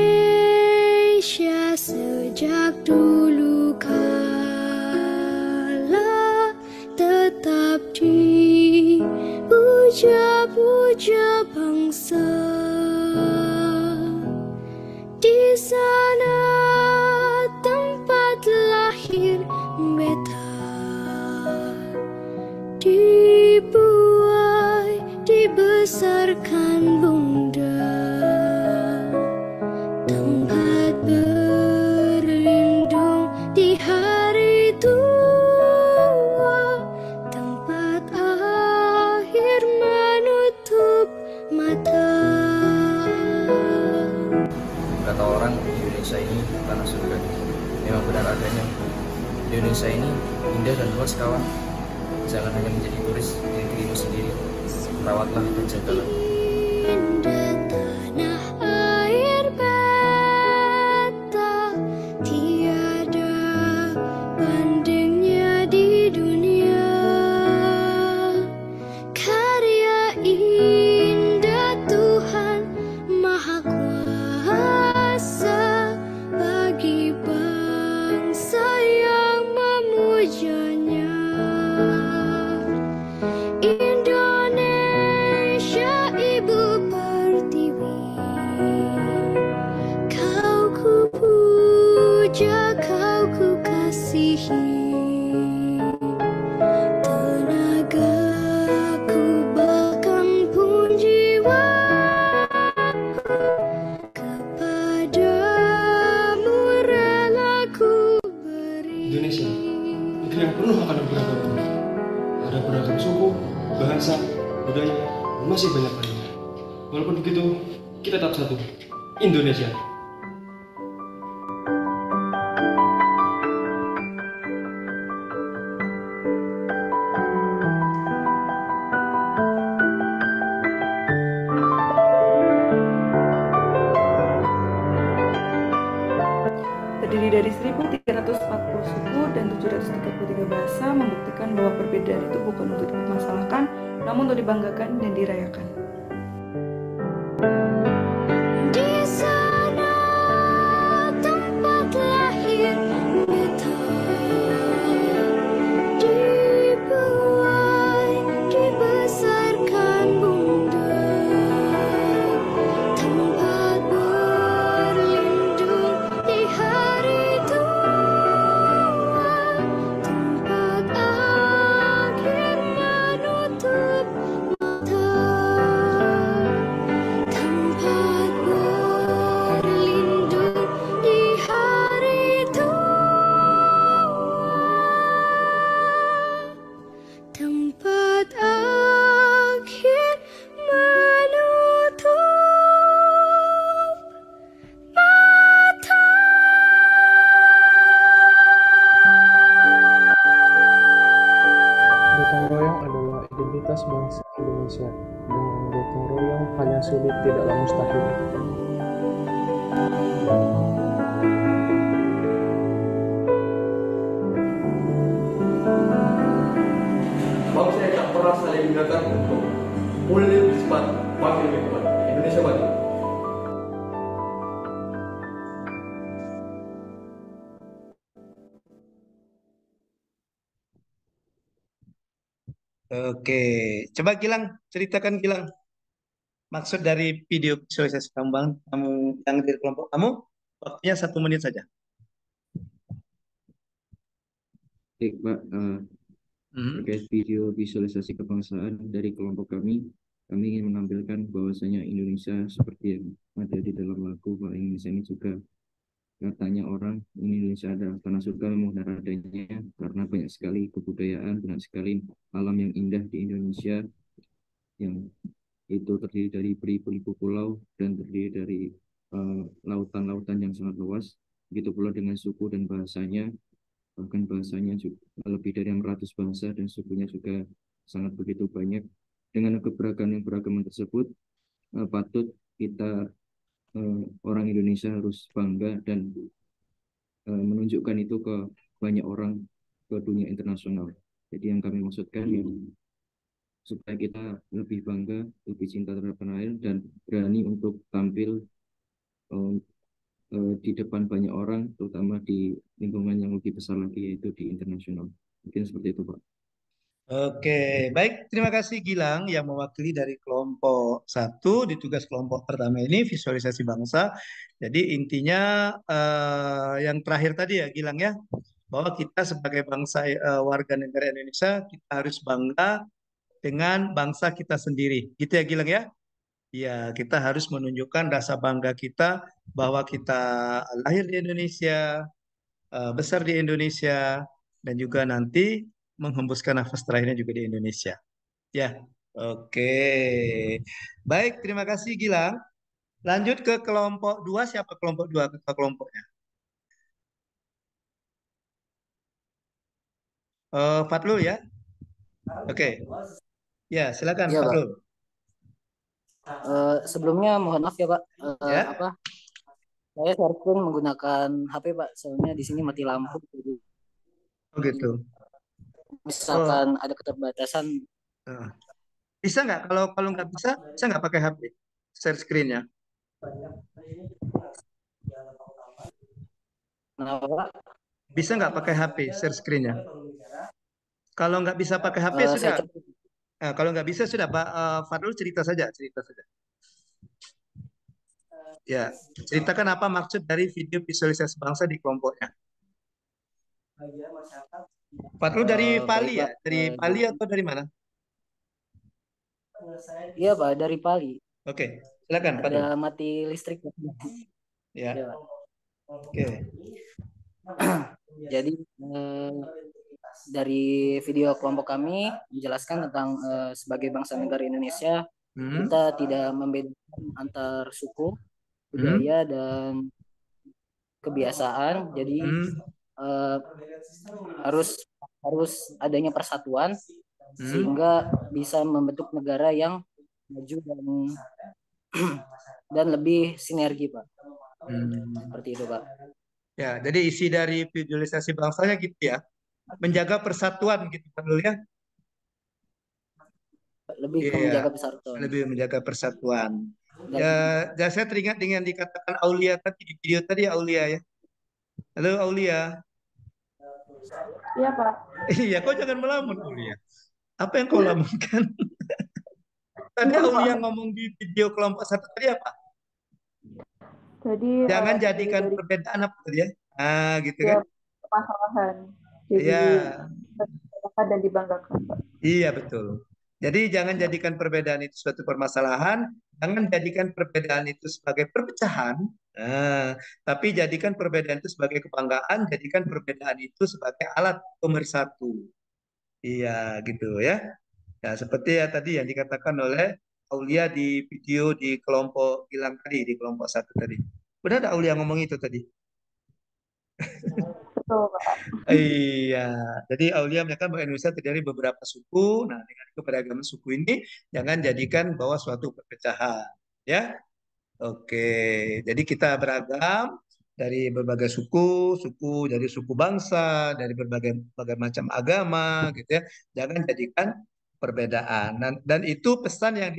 sejak dulu kala tetap dipuja-puja bangsa. Di sana tempat lahir beta, dibuai, dibesarkan bunda, tempat berlindung di hari tua, tempat akhir menutup mata. Kata orang, Indonesia ini tanah surga. Memang benar adanya. Indonesia ini indah dan luas, kawan. Jangan hanya menjadi turis di negerimu sendiri. Rawatlah dan jagalah. Indah tanah air beta, tiada bandingnya di dunia. Karya indah Tuhan Maha Kuasa bagi bangsa yang memujanya. Indonesia ibu pertiwi, kau ku puja, kau ku kasihi. Tenagaku bahkan pun jiwaku kepadamu rela ku beri. Indonesia, negeri yang penuh akan keberagaman. Ada beragam suku, bahasa, budaya, dan masih banyak lainnya. Walaupun begitu, kita tetap satu, Indonesia. Terdiri dari 1.340 suku dan 733 bahasa, membuktikan bahwa perbedaan itu bukan untuk dipermasalahkan, namun untuk dibanggakan dan dirayakan. Di sana tempat lahir beta, dibuai, dibesarkan bunda, tempat berlindung di hari tua, tempat akhir menutup mata, tempat berlindung di hari tua, tempat akhir menutup mata. Gotong royong adalah identitas bangsa Indonesia. Dengan gotong royong hanya sulit tidaklah mustahil. Bangsa yang tak pernah saling mengingatkan untuk pulih cepat, makin lebih kuat. Indonesia maju. Oke, coba Gilang, ceritakan Gilang maksud dari video visualisasi kamu, Bang. Kamu yang dari kelompok kamu, waktunya 1 menit saja. Baik, Pak. Terkait video visualisasi kebangsaan dari kelompok kami ingin menampilkan bahwasanya Indonesia seperti yang ada di dalam lagu, bahwa Indonesia ini juga katanya orang, Indonesia adalah tanah surga, memang benar adanya, karena banyak sekali kebudayaan, banyak sekali alam yang indah di Indonesia, yang itu terdiri dari beribu-ribu pulau dan terdiri dari lautan-lautan yang sangat luas. Begitu pula dengan suku dan bahasanya, bahkan bahasanya juga lebih dari 600 bahasa dan sukunya juga sangat begitu banyak. Dengan keberagaman tersebut, patut kita orang Indonesia harus bangga dan menunjukkan itu ke banyak orang, ke dunia internasional. Jadi yang kami maksudkan ya supaya kita lebih bangga, lebih cinta terhadap tanah air dan berani untuk tampil eh, di depan banyak orang, terutama di lingkungan yang lebih besar lagi yaitu di internasional. Mungkin seperti itu, Pak. Oke, baik. Terima kasih Gilang yang mewakili dari kelompok satu di tugas kelompok pertama ini visualisasi bangsa. Jadi intinya yang terakhir tadi ya Gilang ya, bahwa kita sebagai bangsa warga negara Indonesia kita harus bangga dengan bangsa kita sendiri. Gitu ya Gilang ya? Ya, kita harus menunjukkan rasa bangga kita bahwa kita lahir di Indonesia, besar di Indonesia, dan juga nanti menghembuskan nafas terakhirnya juga di Indonesia. Ya, oke. Baik, terima kasih Gilang. Lanjut ke kelompok dua. Siapa kelompok dua? Ketua kelompoknya. Fatlul ya? Oke. Ya, silakan Iya, Pak. Fatlul. Sebelumnya mohon maaf ya, Pak. Ya. Saya share screen menggunakan HP, Pak. Soalnya di sini mati lampu. Oh gitu. Misalkan ada keterbatasan. Bisa nggak? Kalau nggak bisa nggak pakai HP? Share screen-nya. Bisa nggak pakai HP share screen-nya? Kalau nggak bisa pakai HP sudah. Nah, kalau nggak bisa sudah Pak Fadlul cerita saja. Ya, ceritakan apa maksud dari video visualisasi bangsa di kelompoknya. Fadlul dari Pali ya? Dari Pali atau dari mana? Iya, Pak, dari Pali. Oke, silakan Fadlul. Ada mati listrik. Ya. Oke. Jadi dari video kelompok kami menjelaskan tentang sebagai bangsa negara Indonesia, kita tidak membedakan antar suku, budaya dan kebiasaan. Jadi harus adanya persatuan sehingga bisa membentuk negara yang maju dan lebih sinergi, Pak. Seperti itu, Pak. Ya, jadi isi dari visualisasi bangsanya gitu ya, menjaga persatuan gitu kan dulu ya. Lebih menjaga persatuan. Lebih menjaga persatuan. Ya, saya teringat dengan dikatakan Aulia tadi di video tadi Aulia ya. Halo Aulia. Iya, Pak. Iya, kau jangan melamun Aulia. Apa yang kau lamunkan? Tadi Aulia ngomong di video kelompok satu tadi apa? Jadi jangan jadikan perbedaan apa tadi ya? Ah, gitu kan? Permasalahan. Jadi dan dibanggakan, Pak. Iya, betul. Jadi jangan jadikan perbedaan itu suatu permasalahan, jangan jadikan perbedaan itu sebagai perpecahan, tapi jadikan perbedaan itu sebagai kebanggaan, jadikan perbedaan itu sebagai alat pemersatu. Iya, gitu ya. Ya, seperti ya tadi yang dikatakan oleh Aulia di video di kelompok Gilang tadi, di kelompok satu tadi. Benar ada Aulia ngomong itu tadi? Betul, Pak. Iya, jadi Aulia mereka Indonesia terdiri beberapa suku. Nah, dengan keberagaman suku ini jangan jadikan bahwa suatu perpecahan, ya. Oke, jadi kita beragam dari berbagai suku dari suku bangsa, dari berbagai macam agama, gitu ya. Jangan jadikan perbedaan. Dan itu pesan yang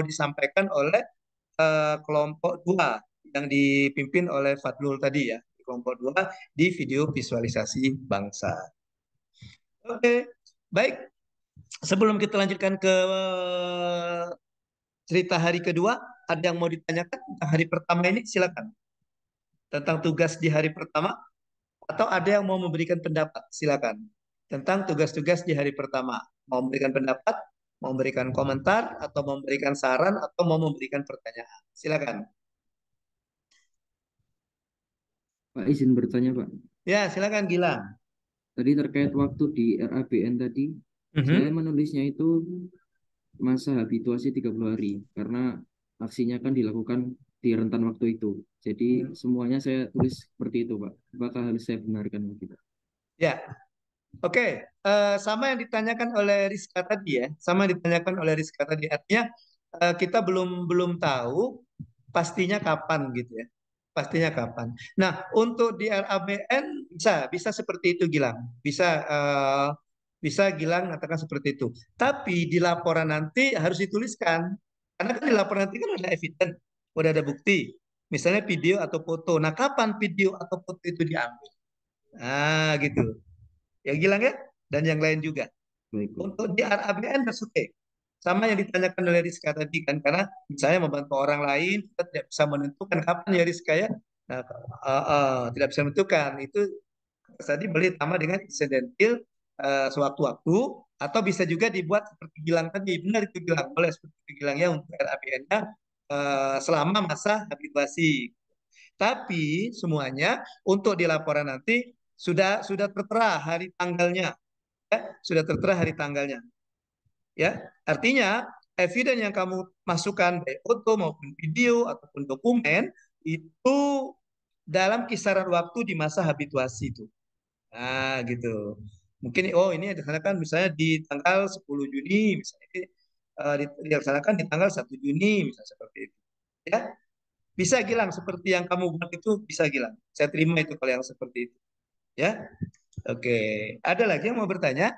disampaikan oleh kelompok dua yang dipimpin oleh Fadlul tadi ya. Kelompok dua di video visualisasi bangsa. Oke, baik. Sebelum kita lanjutkan ke cerita hari kedua, ada yang mau ditanyakan tentang hari pertama ini? Silakan. Tentang tugas di hari pertama, atau ada yang mau memberikan pendapat? Silakan. Tentang tugas-tugas di hari pertama. Mau memberikan pendapat, mau memberikan komentar, atau mau memberikan saran, atau mau memberikan pertanyaan? Silakan. Pak, izin bertanya, Pak. Ya, silakan Gilang. Tadi terkait waktu di RABN tadi, saya menulisnya itu masa habituasi 30 hari, karena aksinya kan dilakukan di rentan waktu itu. Jadi semuanya saya tulis seperti itu, Pak. Apakah harus saya benarkan begitu? Ya, oke. Sama yang ditanyakan oleh Rizka tadi ya, sama yang ditanyakan oleh Rizka tadi. Artinya kita belum tahu pastinya kapan gitu ya. Pastinya kapan. Nah, untuk di RABN bisa seperti itu Gilang. Bisa Bisa Gilang katakan seperti itu. Tapi di laporan nanti harus dituliskan. Karena kan di laporan nanti kan ada evidence, udah ada bukti. Misalnya video atau foto. Nah, kapan video atau foto itu diambil? Nah, gitu. Ya Gilang ya, dan yang lain juga. Baik, Pak. Untuk di RABN oke. Sama yang ditanyakan oleh Rizka tadi kan, karena misalnya membantu orang lain, kita tidak bisa menentukan kapan ya Rizka ya. Nah, tidak bisa menentukan. Itu tadi boleh tambah dengan incidental sewaktu-waktu, atau bisa juga dibuat seperti Gilang tadi. Benar itu Gilang, boleh seperti itu Gilang ya untuk RABN-nya selama masa habituasi. Tapi semuanya untuk di laporan nanti sudah tertera hari tanggalnya, ya, sudah tertera hari tanggalnya. Ya, artinya eviden yang kamu masukkan baik foto maupun video ataupun dokumen itu dalam kisaran waktu di masa habituasi itu. Nah, gitu. Mungkin oh ini dilaksanakan misalnya di tanggal 10 Juni misalnya dilaksanakan di tanggal 1 Juni misalnya seperti itu. Ya, bisa Gilang seperti yang kamu buat itu bisa Gilang. Saya terima itu kalau yang seperti itu. Ya. Oke, ada lagi yang mau bertanya?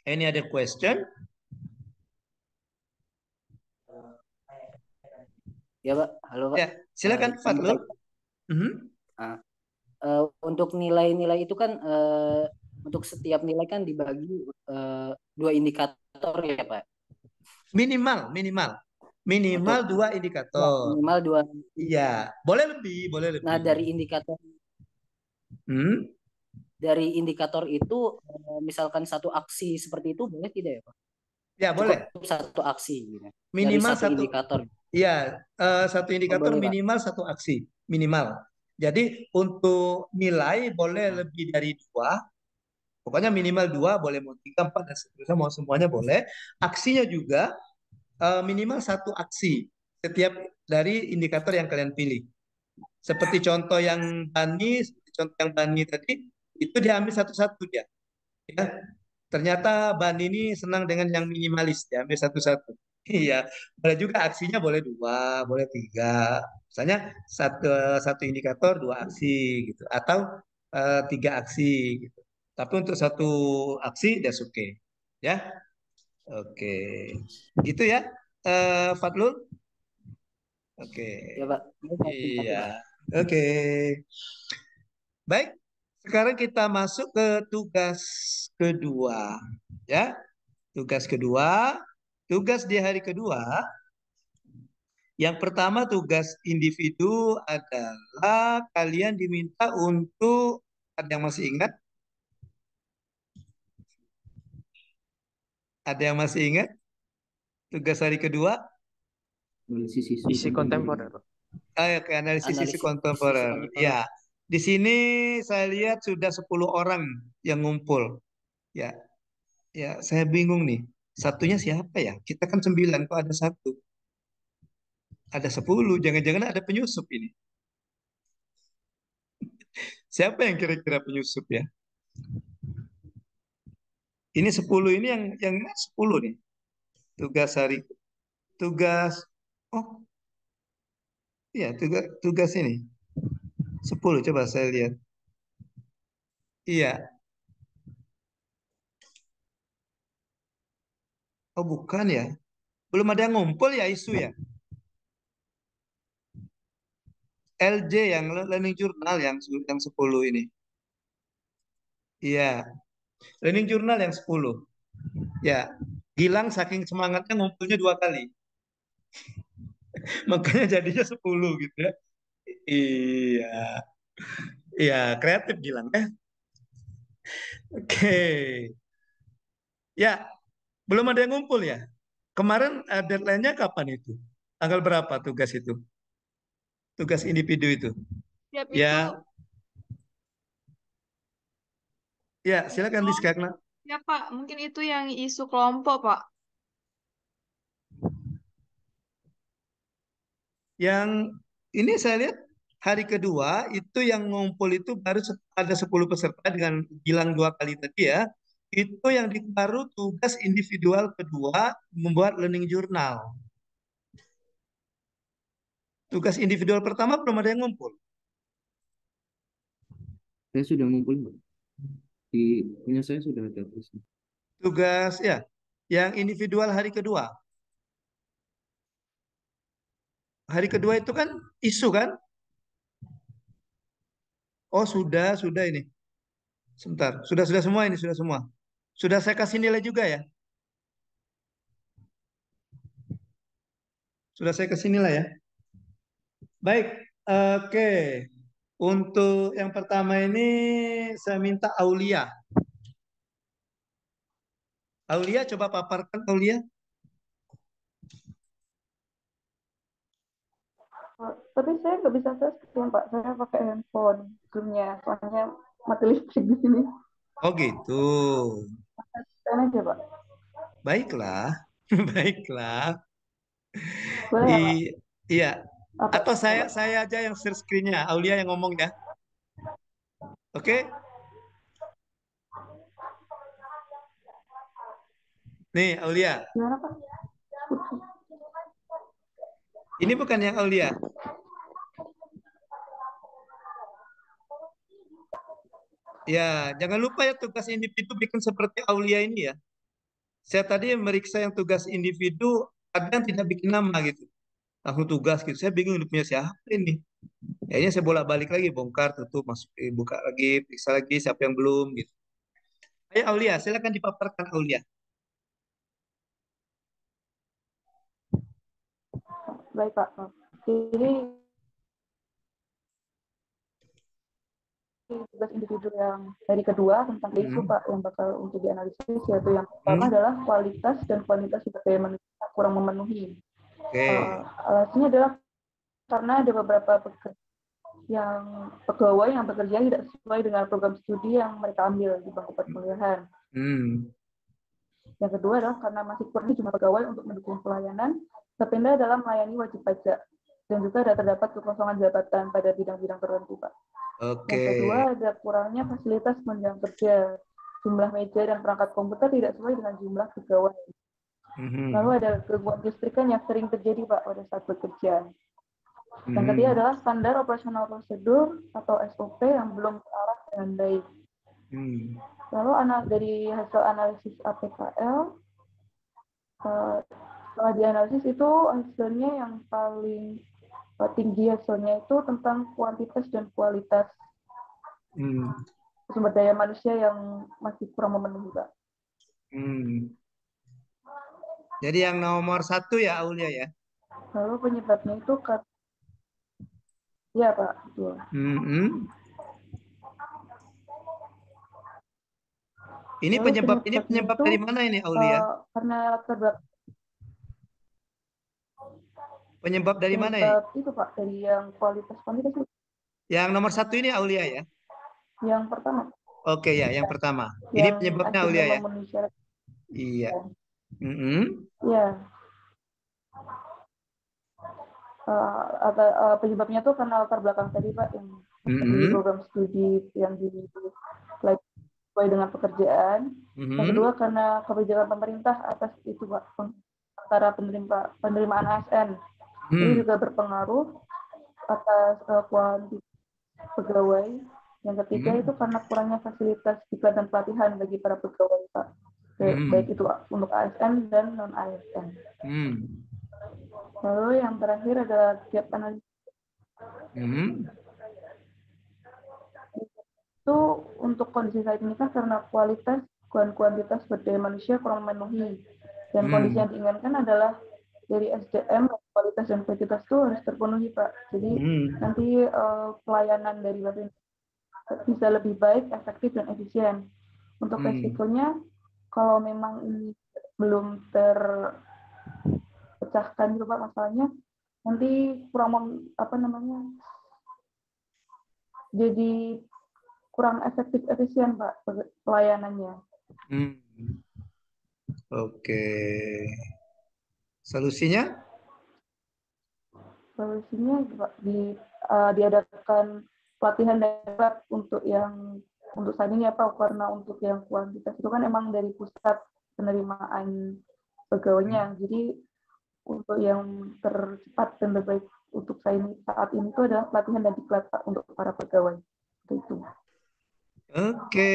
Any other question? Ya, Pak. Halo, Pak. Ya, silakan Izin Fadlul. bertanya. Untuk nilai-nilai itu kan untuk setiap nilai kan dibagi 2 indikator ya, Pak. Minimal Untuk 2 indikator. minimal 2. Iya, boleh lebih. Nah, dari indikator dari indikator itu misalkan satu aksi seperti itu boleh tidak ya, Pak? Ya, boleh. Cukup satu aksi gitu. Minimal Dari satu indikator. Iya, satu indikator boleh, Pak. minimal satu aksi, minimal. Jadi untuk nilai boleh lebih dari 2, pokoknya minimal 2, boleh mau 3, 4, dan seterusnya, mau semuanya boleh. Aksinya juga minimal satu aksi setiap dari indikator yang kalian pilih. Seperti contoh yang Bani tadi, itu diambil satu-satu dia. Ya. Ternyata Bani ini senang dengan yang minimalis, diambil satu-satu. Iya, boleh juga aksinya boleh 2, boleh 3. Misalnya satu indikator 2 aksi gitu, atau 3 aksi gitu. Tapi untuk satu aksi that's okay. Ya. Oke. Gitu ya. Fadlul. Oke. Ya, Pak. Iya. Oke. Baik. Sekarang kita masuk ke tugas kedua. Ya. Tugas kedua. Tugas di hari kedua. Yang pertama tugas individu adalah kalian diminta untuk, ada yang masih ingat? Ada yang masih ingat? Tugas hari kedua? Analisis isi kontemporer. Oke, analisis isi kontemporer. Ya, di sini saya lihat sudah 10 orang yang ngumpul. Ya, ya, saya bingung nih. Satunya siapa ya? Kita kan 9, kok ada 1? Ada 10, jangan-jangan ada penyusup ini. Siapa yang kira-kira penyusup ya? Ini 10 ini yang 10 nih. Oh iya, tugas ini 10, coba saya lihat. Iya. Oh bukan ya, belum ada yang ngumpul ya isu ya. LJ yang Learning Journal yang 10 ini. Iya, Learning Journal yang 10. Ya, Gilang saking semangatnya ngumpulnya 2 kali. Makanya jadinya 10 gitu ya. Iya. Iya, kreatif Gilang ya. Oke. Ya, belum ada yang ngumpul ya. Kemarin deadline-nya kapan itu? Tanggal berapa tugas itu? Tugas individu itu. Siap Ya. itu. Ya, silakan Rizka. Ya Pak, mungkin itu yang isu kelompok Pak. Yang ini saya lihat hari kedua itu yang ngumpul itu baru ada 10 peserta dengan bilang 2 kali tadi ya. Itu yang baru tugas individual kedua membuat learning journal. Tugas individual pertama belum ada yang ngumpul. Saya sudah ngumpul, Pak. punya saya sudah ada tulisnya. Tugas ya, yang individual hari kedua. Hari kedua itu kan isu kan? Oh sudah ini. Sebentar, sudah semua ini, sudah semua. Sudah saya kasih nilai juga ya? Sudah saya kasih nilai ya? Baik, oke. Untuk yang pertama ini saya minta Aulia. Aulia coba paparkan Aulia. Tapi saya nggak bisa touchscreen, Pak. Saya pakai handphone zoomnya, soalnya mati listrik di sini. Oh gitu. Touchscreen aja, Pak. Baiklah, baiklah. Boleh ya, Pak? Iya. Apa? Atau saya aja yang share screen-nya, Aulia yang ngomong ya. Oke? Nih, Aulia. Gimana, Pak? Ini bukan yang Aulia. Ya, jangan lupa ya tugas individu bikin seperti Aulia ini ya. Saya tadi meriksa yang tugas individu, ada yang tidak bikin nama gitu. Langsung tugas gitu. Saya bingung ini punya siapa ini. Kayaknya saya bolak-balik lagi, bongkar, tutup, masuk, buka lagi, periksa lagi siapa yang belum gitu. Ayo Aulia, silakan dipaparkan Aulia. Baik, Pak. Jadi tugas individu yang hari kedua tentang isu Pak yang bakal untuk dianalisis, yaitu yang pertama adalah kualitas dan kuantitas sumber daya manusia kurang memenuhi. Alasannya adalah karena ada beberapa pegawai yang bekerja tidak sesuai dengan program studi yang mereka ambil di bangku perkuliahan. Yang kedua adalah karena masih kurang jumlah pegawai untuk mendukung pelayanan terpindah dalam melayani wajib pajak, dan juga ada terdapat kekosongan jabatan pada bidang-bidang tertentu, Pak. Yang kedua ada kurangnya fasilitas penunjang kerja, jumlah meja dan perangkat komputer tidak sesuai dengan jumlah pegawai. Lalu ada gangguan listrikan yang sering terjadi Pak pada saat bekerja. Yang ketiga adalah standar operasional prosedur atau SOP yang belum terarah dengan baik. Lalu dari hasil analisis APKL, setelah dianalisis itu hasilnya yang paling tinggi hasilnya itu tentang kuantitas dan kualitas sumber daya manusia yang masih kurang memenuhi, Pak. Jadi yang nomor 1 ya Aulia ya? Lalu penyebabnya itu ya Pak, betul. Ini penyebab dari mana ini Aulia? Karena penyebab dari mana ini? Itu Pak, dari yang kualitas. Yang nomor 1 ini Aulia ya? Yang pertama. Oke ya, yang pertama. Ini penyebabnya Aulia ya? Iya. Iya. Penyebabnya tuh karena latar belakang tadi Pak, yang di program studi yang sesuai dengan pekerjaan. Yang kedua karena kebijakan pemerintah atas itu Pak, antara penerimaan ASN. Ini juga berpengaruh atas kuantitas pegawai. Yang ketiga itu karena kurangnya fasilitas diklat dan pelatihan bagi para pegawai Pak. Baik itu untuk ASN dan non ASN. Lalu yang terakhir adalah gap analisis. Itu untuk kondisi saat ini kan karena kualitas dan kuantitas sumber daya manusia kurang memenuhi, dan kondisi yang diinginkan adalah dari SDM kualitas dan kuantitas itu harus terpenuhi Pak. Jadi nanti pelayanan dari Bapak bisa lebih baik, efektif dan efisien. Untuk resikonya kalau memang ini belum terpecahkan gitu Pak masalahnya, nanti kurang jadi kurang efektif efisien Pak pelayanannya. Oke. Solusinya Pak, diadakan pelatihan darurat untuk saat ini ya Pak, karena untuk yang kuantitas itu kan emang dari pusat penerimaan pegawainya. Jadi untuk yang tercepat dan terbaik untuk saat ini itu adalah pelatihan dan diklat Pak untuk para pegawai. Itu. Oke,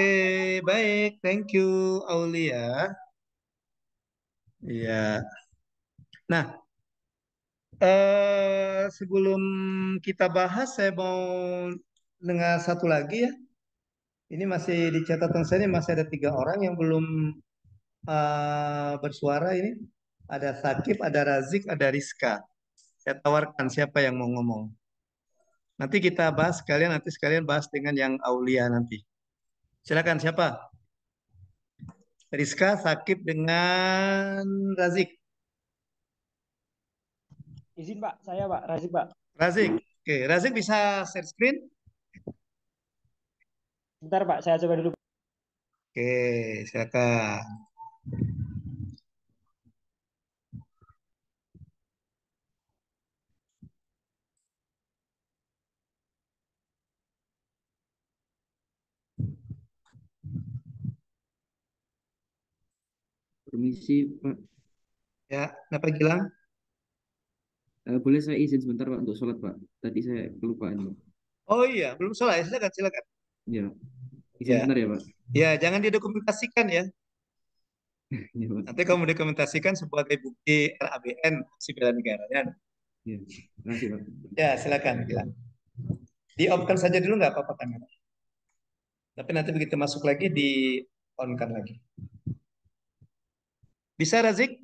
baik. Thank you, Aulia. Iya. Nah, sebelum kita bahas, saya mau dengar satu lagi ya. Ini masih di catatan saya, ini masih ada 3 orang yang belum bersuara ini. Ada Sakib, ada Razik, ada Rizka. Saya tawarkan siapa yang mau ngomong. Nanti kita bahas sekalian, nanti sekalian bahas dengan yang Aulia nanti. Silakan siapa? Rizka, Sakib dengan Razik. Izin Pak, saya Pak, Razik Pak. Razik. Oke, Razik bisa share screen? Bentar Pak, saya coba dulu. Oke, silakan. Permisi, Pak. Ya, kenapa Gilang? Boleh saya izin sebentar, Pak, untuk sholat, Pak. Tadi saya kelupaan, Pak. Oh iya, belum sholat ya, silakan, silakan. Ya, izin Ya, sebentar ya, Pak. ya jangan didokumentasikan ya. Ya, Pak. Nanti kamu dokumentasikan sebagai bukti RABN, aksi bela negaranya. Ya, terima kasih, Pak. Ya, silakan Gilang. Di-off-kan saja dulu nggak apa-apa kamera. Tapi nanti begitu masuk lagi di-on-kan lagi. Bisa Razik?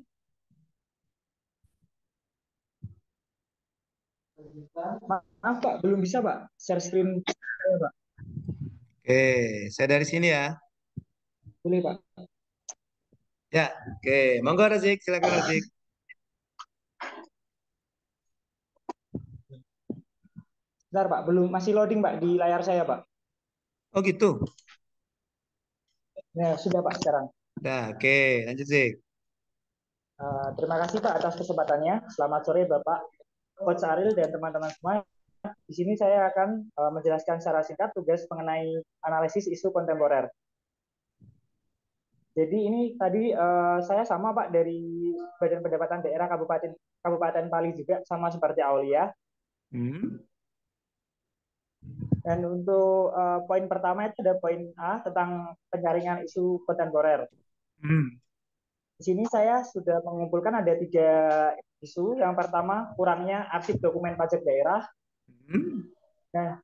Maaf Pak, belum bisa Pak. Share screen saya Pak. Oke, saya dari sini ya. Boleh Pak. Ya, oke. Monggo Razik, silakan Razik. Bentar Pak, belum masih loading Pak di layar saya Pak. Oh gitu. Nah, sudah Pak sekarang. Nah, oke, lanjut Zik. Terima kasih Pak atas kesempatannya. Selamat sore Bapak, Coach Aril dan teman-teman semua. Di sini saya akan menjelaskan secara singkat tugas mengenai analisis isu kontemporer. Jadi ini tadi saya sama Pak dari Badan Pendapatan Daerah Kabupaten Pali juga sama seperti Aulia. Dan untuk poin pertama itu ada poin A tentang penyaringan isu kontemporer. Di sini saya sudah mengumpulkan ada 3 isu. Yang pertama, kurangnya arsip dokumen pajak daerah. Nah,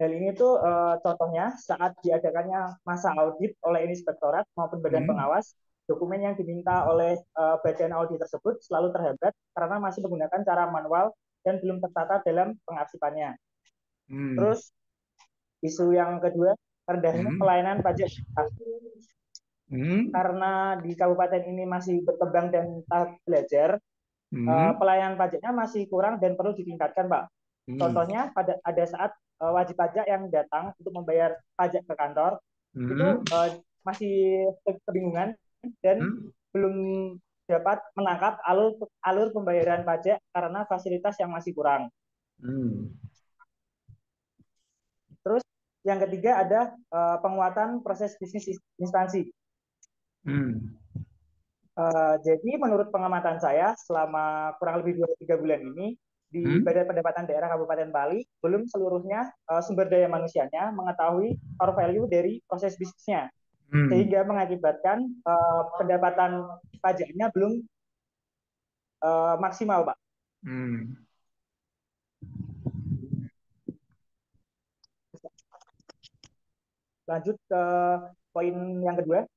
hal ini tuh contohnya saat diadakannya masa audit oleh inspektorat maupun badan pengawas, dokumen yang diminta oleh badan audit tersebut selalu terhambat karena masih menggunakan cara manual dan belum tertata dalam pengarsipannya. Terus isu yang kedua, rendahnya pelayanan pajak. Karena di kabupaten ini masih berkembang dan tahap belajar, pelayanan pajaknya masih kurang dan perlu ditingkatkan, Pak. Contohnya ada saat wajib pajak yang datang untuk membayar pajak ke kantor itu masih kebingungan dan belum dapat menangkap alur pembayaran pajak karena fasilitas yang masih kurang. Terus yang ketiga ada penguatan proses bisnis instansi. Jadi menurut pengamatan saya selama kurang lebih 2-3 bulan ini di Badan Pendapatan Daerah Kabupaten Bali belum seluruhnya sumber daya manusianya mengetahui core value dari proses bisnisnya, sehingga mengakibatkan pendapatan pajaknya belum maksimal, Pak. Lanjut ke poin yang kedua.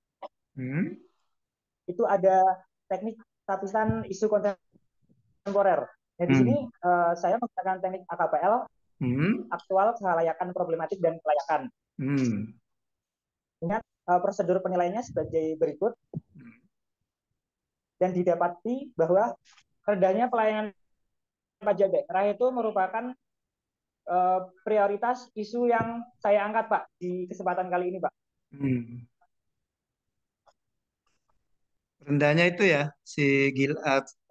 Itu ada teknik tapisan isu kontemporer. Nah, di sini saya menggunakan teknik AKPL, aktual, kelayakan, problematik, dan kelayakan. Ingat prosedur penilaiannya sebagai berikut. Dan didapati bahwa rendahnya pelayanan pajak daerah itu merupakan prioritas isu yang saya angkat, Pak, di kesempatan kali ini, Pak. Rendahnya itu ya, si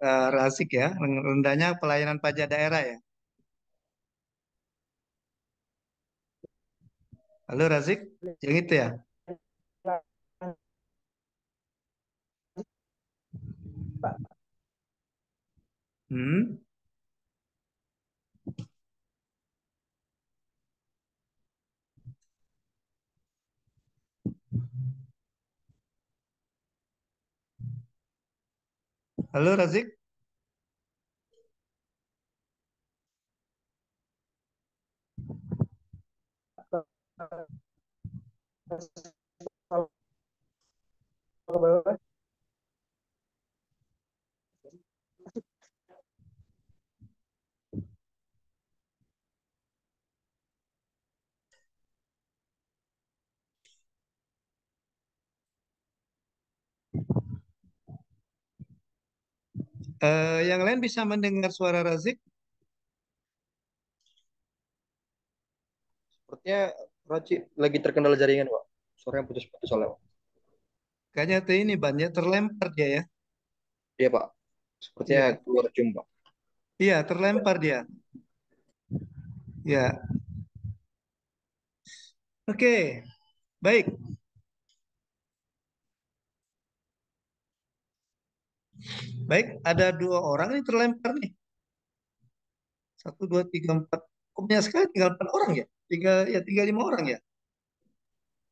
Razik ya, rendahnya pelayanan pajak daerah ya. Halo Razik, yang itu ya? Pak. Halo Razik. Yang lain bisa mendengar suara Razik? Sepertinya Raci lagi terkendala jaringan, Pak. Suaranya putus-putus soalnya, Pak. Kayaknya ini banyak terlempar dia ya. Iya, Pak. Sepertinya Iya, keluar Zoom, Pak. iya terlempar dia. Ya, oke, baik. Baik, ada 2 orang nih terlempar nih. 1, 2, 3, 4. Kok banyak sekali? Tinggal 4 orang ya? Tinggal 5 orang ya?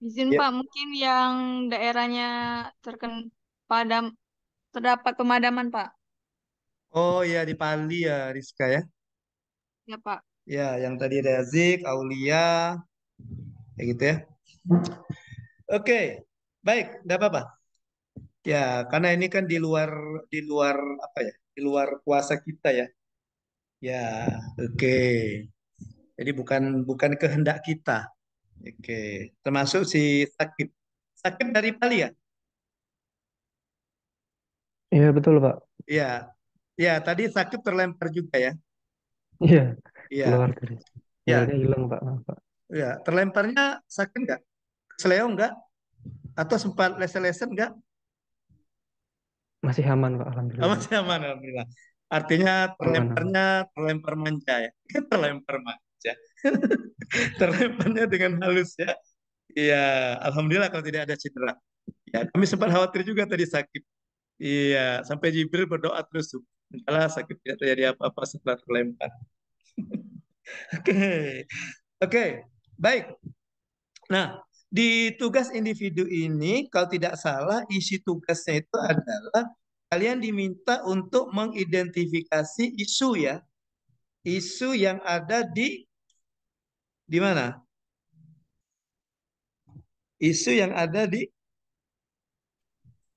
Izin Ya, Pak, mungkin yang daerahnya terken padam terdapat pemadaman Pak. Oh ya, di Pali ya, Rizka ya. Ya Pak. Ya, yang tadi ada Zik, Aulia, kayak gitu ya. Oke, baik, tidak apa-apa. Ya, karena ini kan di luar apa ya? Di luar kuasa kita ya. Ya, oke. Jadi bukan bukan kehendak kita. Oke, termasuk si Sakib. Sakib dari Bali ya? Iya betul Pak. Iya. Ya, tadi Sakib terlempar juga ya. Iya Iya. keluar dari Ya, sinyalnya hilang Pak. Maaf, Pak. ya. Terlemparnya sakit nggak? Seleo nggak? Atau sempat lesen-lesen nggak? Masih aman Pak. Oh, Alhamdulillah. masih aman, alhamdulillah. Artinya Aman aman. terlempar manja ya. Terlempar manja. Terlemparnya dengan halus ya. Iya, alhamdulillah kalau tidak ada cedera. Ya, kami sempat khawatir juga tadi sakit. Iya, sampai Jibril berdoa terus. Kalau sakit tidak terjadi apa-apa setelah terlempar. Oke, oke, baik. Nah, di tugas individu ini, kalau tidak salah, isi tugasnya itu adalah kalian diminta untuk mengidentifikasi isu ya, isu yang ada di mana? Isu yang ada di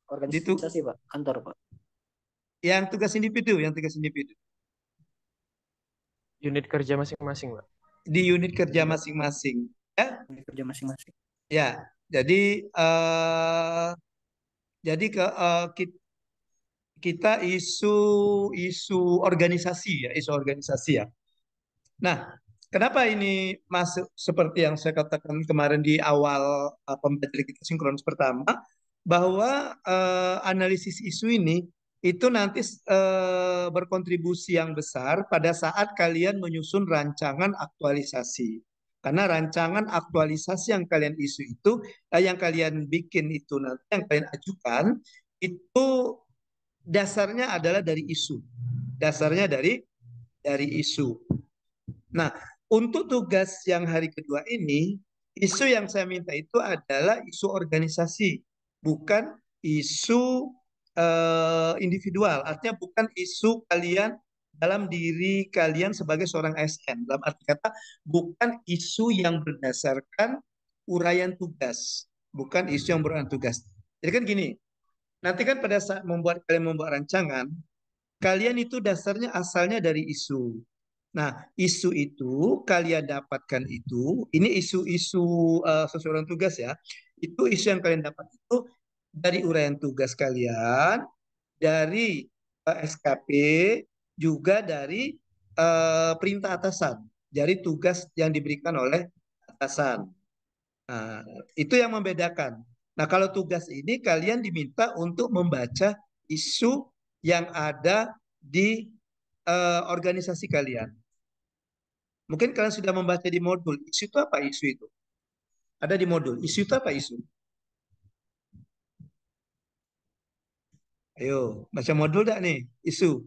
Organisasi Pak, kantor Pak. yang tugas individu, Unit kerja masing-masing, Pak. di unit kerja masing-masing. Ya, Unit kerja masing-masing. ya. Jadi kita isu organisasi ya, isu organisasi ya. Nah, kenapa ini masuk seperti yang saya katakan kemarin di awal pembelajaran kita sinkronis pertama, bahwa analisis isu ini itu nanti berkontribusi yang besar pada saat kalian menyusun rancangan aktualisasi. Karena rancangan aktualisasi yang kalian isu itu, yang kalian bikin itu nanti, yang kalian ajukan, itu dasarnya adalah dari isu. Dasarnya dari isu. Nah, untuk tugas yang hari kedua ini, isu yang saya minta itu adalah isu organisasi, bukan isu individual. Artinya bukan isu kalian dalam diri kalian sebagai seorang ASN. Dalam arti kata, bukan isu yang berdasarkan uraian tugas, bukan isu yang beruraian tugas. Jadi kan gini, nanti kan pada saat kalian membuat rancangan, kalian itu dasarnya asalnya dari isu. Nah, isu itu kalian dapatkan itu, ini isu-isu seseorang tugas ya. Itu isu yang kalian dapat itu dari uraian tugas kalian, dari SKP, juga dari perintah atasan, dari tugas yang diberikan oleh atasan. Nah, itu yang membedakan. Nah, kalau tugas ini kalian diminta untuk membaca isu yang ada di organisasi kalian. Mungkin kalian sudah membaca di modul. Isu itu apa isu itu? Ada di modul. Isu itu apa isu? Ayo, baca modul dah nih. Isu.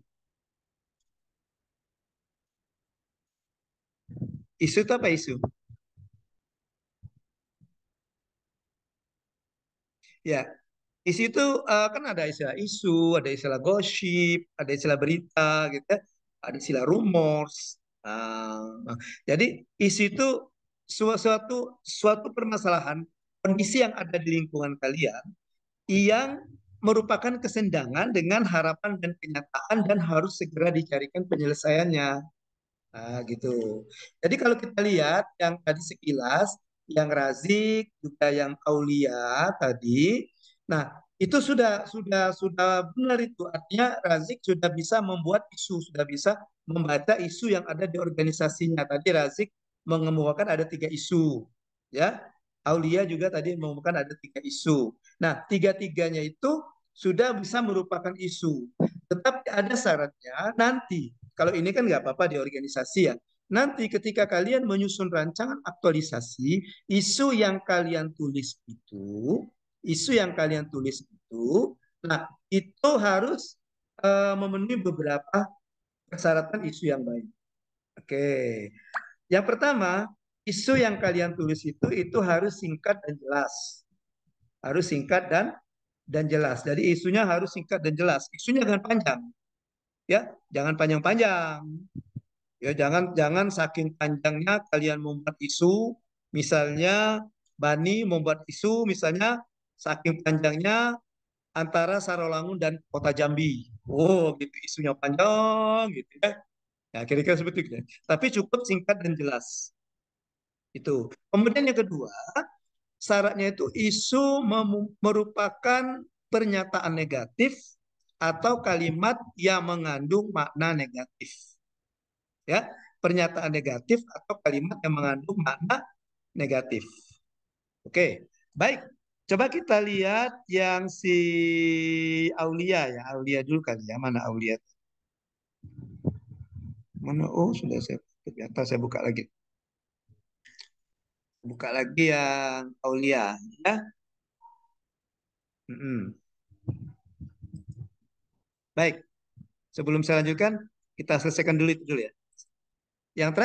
Isu itu apa isu? Ya, Di situ kan ada istilah isu, ada istilah gosip, ada istilah berita, gitu ya, ada istilah rumors. Jadi isu itu suatu permasalahan, kondisi yang ada di lingkungan kalian yang merupakan kesenjangan dengan harapan dan kenyataan dan harus segera dicarikan penyelesaiannya. Gitu. Jadi kalau kita lihat yang tadi sekilas, yang Razik juga yang Aulia tadi, nah itu sudah benar itu. Artinya Razik sudah bisa membuat isu, sudah bisa membaca isu yang ada di organisasinya. Tadi Razik mengemukakan ada 3 isu, ya. Aulia juga tadi mengemukakan ada 3 isu. Nah, tiga-tiganya itu sudah bisa merupakan isu. Tetapi ada syaratnya nanti. Kalau ini kan nggak apa-apa di organisasi ya. Nanti ketika kalian menyusun rancangan aktualisasi, isu yang kalian tulis itu, nah itu harus memenuhi beberapa persyaratan isu yang baik. Oke. Yang pertama, isu yang kalian tulis itu harus singkat dan jelas. Harus singkat dan jelas. Jadi isunya harus singkat dan jelas. Isunya jangan panjang. Ya, jangan panjang-panjang. Ya, jangan saking panjangnya kalian membuat isu, misalnya Bani membuat isu misalnya saking panjangnya antara Sarawangun dan Kota Jambi. Oh, gitu isunya panjang gitu ya. Ya, kira-kira seperti itu. Tapi cukup singkat dan jelas. Itu. Kemudian yang kedua, syaratnya itu isu merupakan pernyataan negatif atau kalimat yang mengandung makna negatif. Ya, pernyataan negatif atau kalimat yang mengandung makna negatif. Oke, baik. Coba kita lihat yang si Aulia ya. Aulia dulu kali ya. Mana Aulia? Mana? Oh, sudah ternyata saya buka lagi. Buka lagi yang Aulia ya. Baik. Sebelum saya lanjutkan, kita selesaikan dulu itu dulu ya. Yang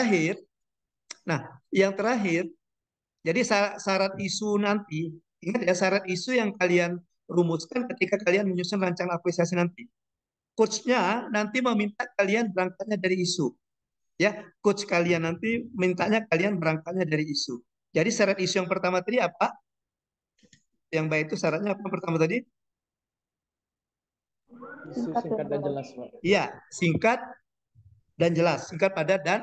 terakhir, jadi syarat isu nanti, ingat ya syarat isu yang kalian rumuskan ketika kalian menyusun rancangan apresiasi nanti. Coach-nya nanti meminta kalian berangkatnya dari isu. Ya, coach kalian nanti mintanya kalian berangkatnya dari isu. Jadi syarat isu yang pertama tadi apa? Yang baik itu syaratnya apa pertama tadi? Isu singkat dan jelas, Pak. Iya, singkat dan jelas. Singkat, padat, dan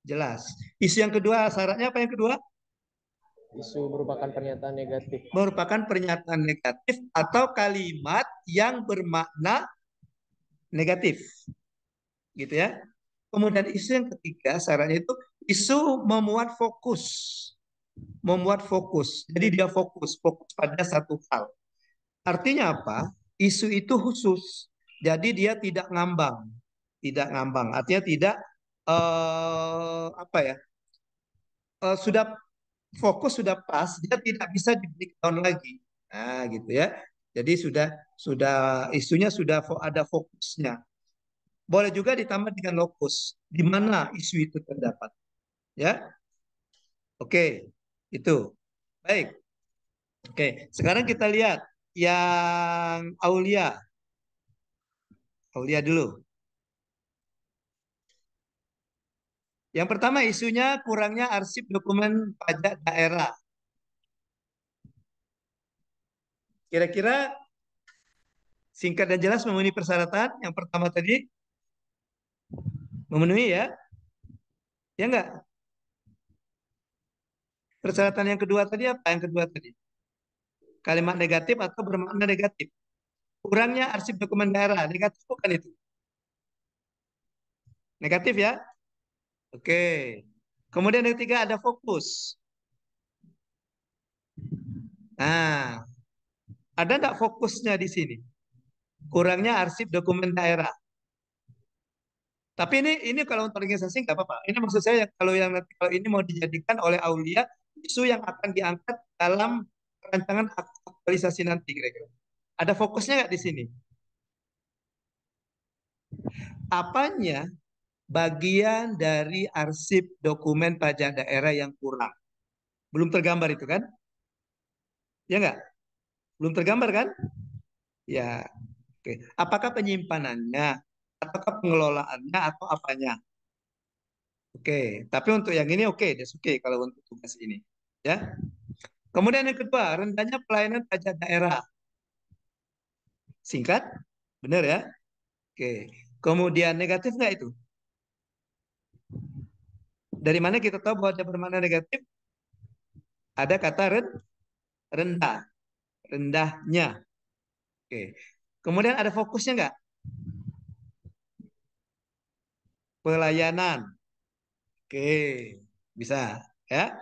jelas. Isu yang kedua, syaratnya apa yang kedua? Isu merupakan pernyataan negatif. Merupakan pernyataan negatif atau kalimat yang bermakna negatif. Gitu ya. Kemudian isu yang ketiga, syaratnya itu isu memuat fokus. Memuat fokus. Jadi dia fokus pada satu hal. Artinya apa? Isu itu khusus. Jadi dia tidak ngambang. Tidak ngambang. Artinya tidak sudah fokus, sudah pas, dia tidak bisa di breakdown lagi. Nah, gitu ya. Jadi sudah isunya sudah ada fokusnya. Boleh juga ditambah dengan lokus, di mana isu itu terdapat. Ya. Oke, itu. Baik. Oke, sekarang kita lihat yang Aulia. Aulia dulu. Yang pertama isunya kurangnya arsip dokumen pajak daerah. Kira-kira singkat dan jelas memenuhi persyaratan. Yang pertama tadi memenuhi ya? Ya enggak? Persyaratan yang kedua tadi apa? Yang kedua tadi kalimat negatif atau bermakna negatif. Kurangnya arsip dokumen daerah. Negatif bukan itu? Negatif ya? Oke. Kemudian yang ketiga ada fokus. Nah, ada enggak fokusnya di sini? Kurangnya arsip dokumen daerah. Tapi ini kalau untuk organisasi nggak apa-apa. Ini maksud saya kalau ini mau dijadikan oleh Aulia isu yang akan diangkat dalam rancangan aktualisasi nanti kira-kira. Ada fokusnya nggak di sini? Apanya bagian dari arsip dokumen pajak daerah yang kurang? Belum tergambar itu kan? Ya nggak? Belum tergambar kan? Ya, oke. Apakah penyimpanannya, ataukah pengelolaannya, atau apanya? Oke, tapi untuk yang ini oke, oke kalau untuk tugas ini. Ya. Kemudian yang kedua, rendahnya pelayanan pajak daerah. Singkat, benar ya? Oke. Kemudian negatif nggak itu? Dari mana kita tahu bahwa ada bermakna negatif? Ada kata rendah, rendahnya. Oke. Kemudian ada fokusnya nggak? Pelayanan. Oke, bisa ya.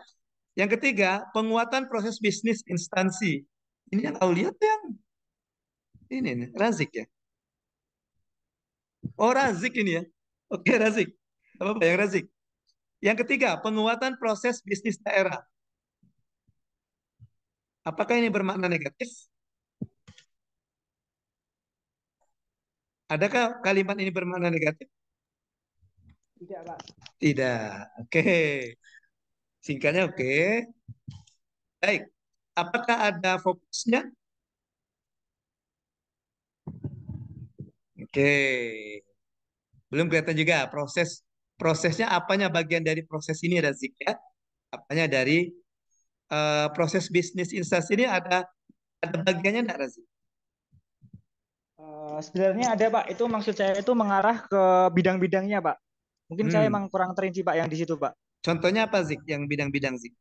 Yang ketiga, penguatan proses bisnis instansi. Ini yang kau lihat yang ini nih, Razik ya. Oh, Razik ini ya. Oke, Razik. Apa yang Razik? Yang ketiga, penguatan proses bisnis daerah. Apakah ini bermakna negatif? Adakah kalimat ini bermakna negatif? Tidak, Pak. Tidak. Oke. Singkatnya oke. Baik. Apakah ada fokusnya? Oke. Belum kelihatan juga prosesnya apanya bagian dari proses ini Razik ya? Apanya dari proses bisnis instansi ini ada bagiannya enggak Razik? Sebenarnya ada Pak, itu maksud saya itu mengarah ke bidang-bidangnya Pak. Mungkin saya emang kurang terinci Pak yang di situ Pak. Contohnya apa Zik yang bidang-bidang Zik?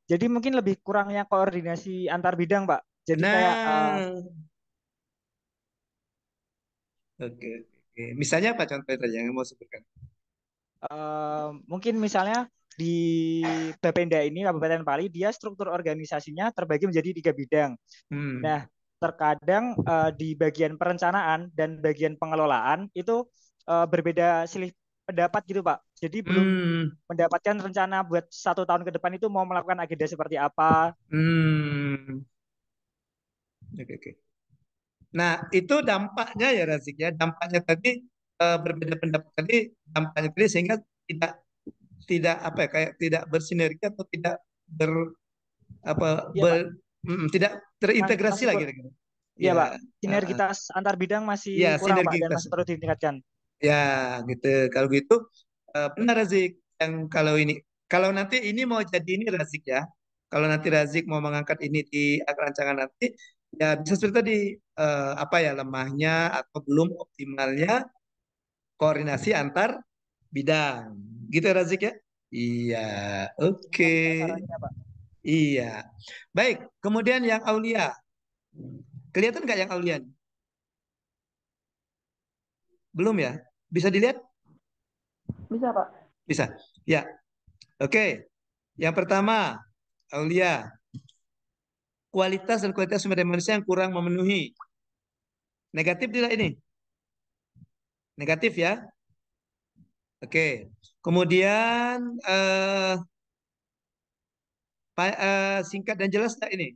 Jadi mungkin lebih kurangnya koordinasi antar bidang Pak. Jadi kayak Oke. Misalnya apa contohnya tadi yang mau sebutkan? Mungkin misalnya di Bapenda ini Kabupaten Pali dia struktur organisasinya terbagi menjadi 3 bidang. Nah, terkadang di bagian perencanaan dan bagian pengelolaan itu berbeda silih pendapat gitu Pak. Jadi belum mendapatkan rencana buat 1 tahun ke depan itu mau melakukan agenda seperti apa. Oke. Nah, itu dampaknya ya Razik ya. Dampaknya tadi berbeda pendapat tadi, dampaknya tadi sehingga tidak apa ya, kayak tidak bersinergi atau tidak tidak terintegrasi lagi gitu. Iya Pak, sinergitas antar bidang masih kurang Pak dan masih perlu ditingkatkan. Ya, gitu. Kalau gitu benar Razik. Yang kalau nanti ini mau jadi ini Razik ya. Kalau nanti Razik mau mengangkat ini di rancangan nanti, ya bisa seperti tadi apa ya lemahnya atau belum optimalnya koordinasi antar bidang. Gitu ya Razik ya? Iya, oke. Iya. Baik, kemudian yang Aulia. Kelihatan nggak yang Aulia? Belum ya? Bisa dilihat? Bisa, Pak. Bisa. Ya. Oke. Yang pertama, Aulia. Kualitas dan kualitas sumber daya manusia yang kurang memenuhi. Negatif tidak ini? Negatif ya? Oke. Kemudian singkat dan jelas tidak ini?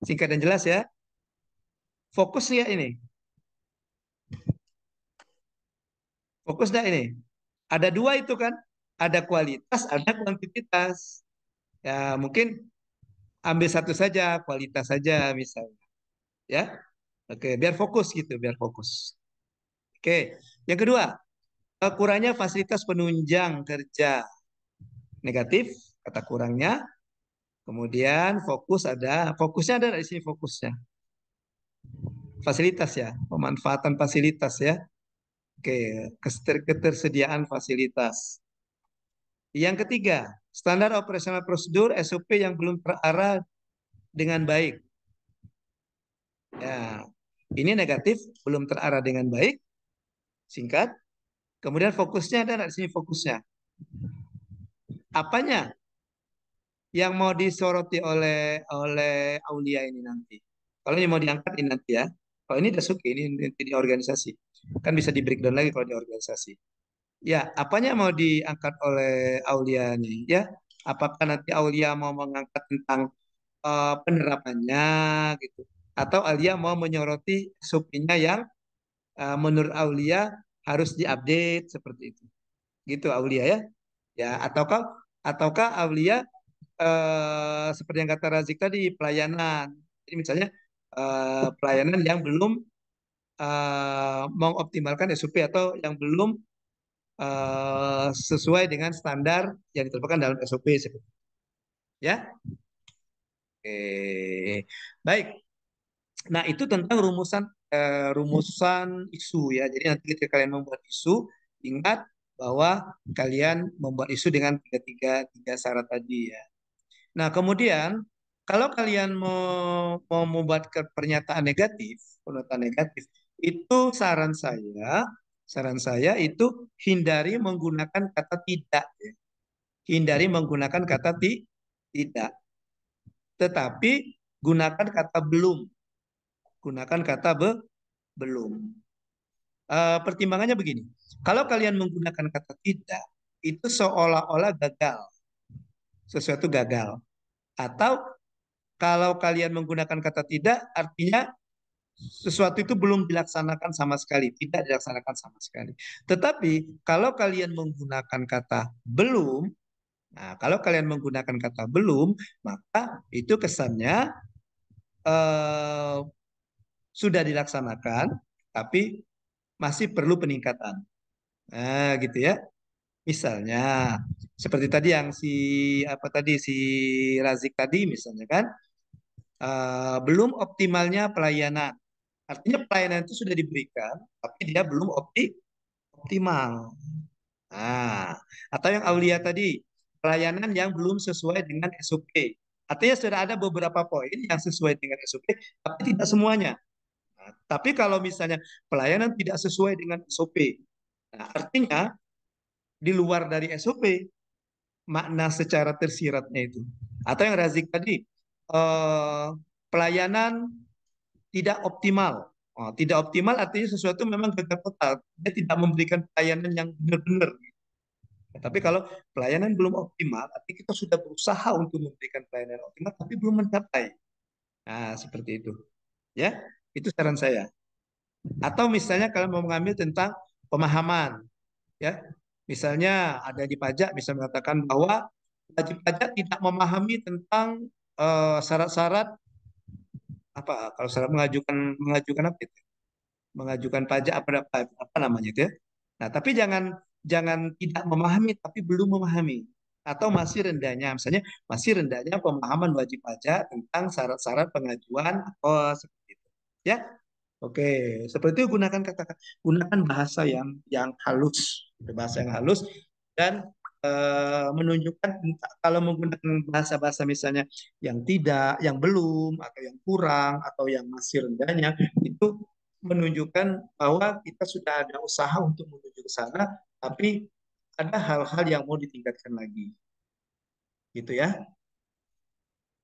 Singkat dan jelas ya? Fokus ya ini? Fokus tidak ini? Ada 2 itu kan? Ada kualitas, ada kuantitas. Ya mungkin ambil satu saja, kualitas saja misalnya. Ya, oke, biar fokus gitu, biar fokus. Oke, yang kedua, kurangnya fasilitas penunjang kerja. Negatif, kata kurangnya. Kemudian fokusnya ada di sini fokusnya. Fasilitas ya, pemanfaatan fasilitas ya. Oke, ketersediaan fasilitas. Yang ketiga, standar operasional prosedur SOP yang belum terarah dengan baik. Ya, ini negatif, belum terarah dengan baik. Singkat. Kemudian fokusnya ada di sini fokusnya. Apanya yang mau disoroti oleh Aulia ini nanti? Kalau ini mau diangkat ini nanti ya. Kalau ini udah suka ini nanti di organisasi. Kan bisa di breakdown lagi kalau di organisasi. Ya, apanya mau diangkat oleh Aulia nih ya? Apakah nanti Aulia mau mengangkat tentang penerapannya gitu? Atau Aulia mau menyoroti SOP-nya yang menurut Aulia harus diupdate seperti itu. Gitu Aulia ya. Ya, ataukah Aulia seperti yang kata Razik tadi pelayanan. Jadi misalnya pelayanan yang belum mengoptimalkan SOP atau yang belum sesuai dengan standar yang ditentukan dalam SOP seperti itu. Ya. Oke. Baik. Nah, itu tentang rumusan isu ya. Jadi nanti ketika kalian membuat isu, ingat bahwa kalian membuat isu dengan tiga syarat tadi ya. Nah, kemudian kalau kalian mau membuat pernyataan negatif, itu saran saya itu hindari menggunakan kata tidak ya. Hindari menggunakan kata tidak. Tetapi gunakan kata belum. Gunakan kata belum. Pertimbangannya begini. Kalau kalian menggunakan kata tidak, itu seolah-olah gagal. Sesuatu gagal. Atau kalau kalian menggunakan kata tidak, artinya sesuatu itu belum dilaksanakan sama sekali, tidak dilaksanakan sama sekali. Tetapi kalau kalian menggunakan kata belum, nah kalau kalian menggunakan kata belum, maka itu kesannya sudah dilaksanakan, tapi masih perlu peningkatan. Nah, gitu ya. Misalnya seperti tadi yang si Razik tadi misalnya kan, belum optimalnya pelayanan. Artinya pelayanan itu sudah diberikan, tapi dia belum optimal. Nah, atau yang Aulia tadi, pelayanan yang belum sesuai dengan SOP. Artinya sudah ada beberapa poin yang sesuai dengan SOP, tapi tidak semuanya. Nah, tapi kalau misalnya pelayanan tidak sesuai dengan SOP, nah, artinya di luar dari SOP, makna secara tersiratnya itu. Atau yang Razik tadi, pelayanan tidak optimal. Tidak optimal artinya sesuatu memang gagal total. Dia tidak memberikan pelayanan yang benar-benar. Tapi kalau pelayanan belum optimal, artinya kita sudah berusaha untuk memberikan pelayanan optimal, tapi belum mencapai. Nah, seperti itu. Ya, itu saran saya. Atau misalnya kalian mau mengambil tentang pemahaman, ya, misalnya ada di pajak bisa mengatakan bahwa wajib pajak tidak memahami tentang syarat-syarat apa kalau syarat mengajukan apa itu? Mengajukan pajak apa namanya itu ya. Nah, tapi jangan tidak memahami tapi belum memahami atau masih rendahnya misalnya masih rendahnya pemahaman wajib pajak tentang syarat-syarat pengajuan atau seperti itu. Ya. Oke, seperti itu gunakan bahasa yang halus, bahasa yang halus dan menunjukkan kalau menggunakan bahasa-bahasa misalnya yang tidak, yang belum atau yang kurang atau yang masih rendahnya itu menunjukkan bahwa kita sudah ada usaha untuk menuju ke sana, tapi ada hal-hal yang mau ditingkatkan lagi, gitu ya.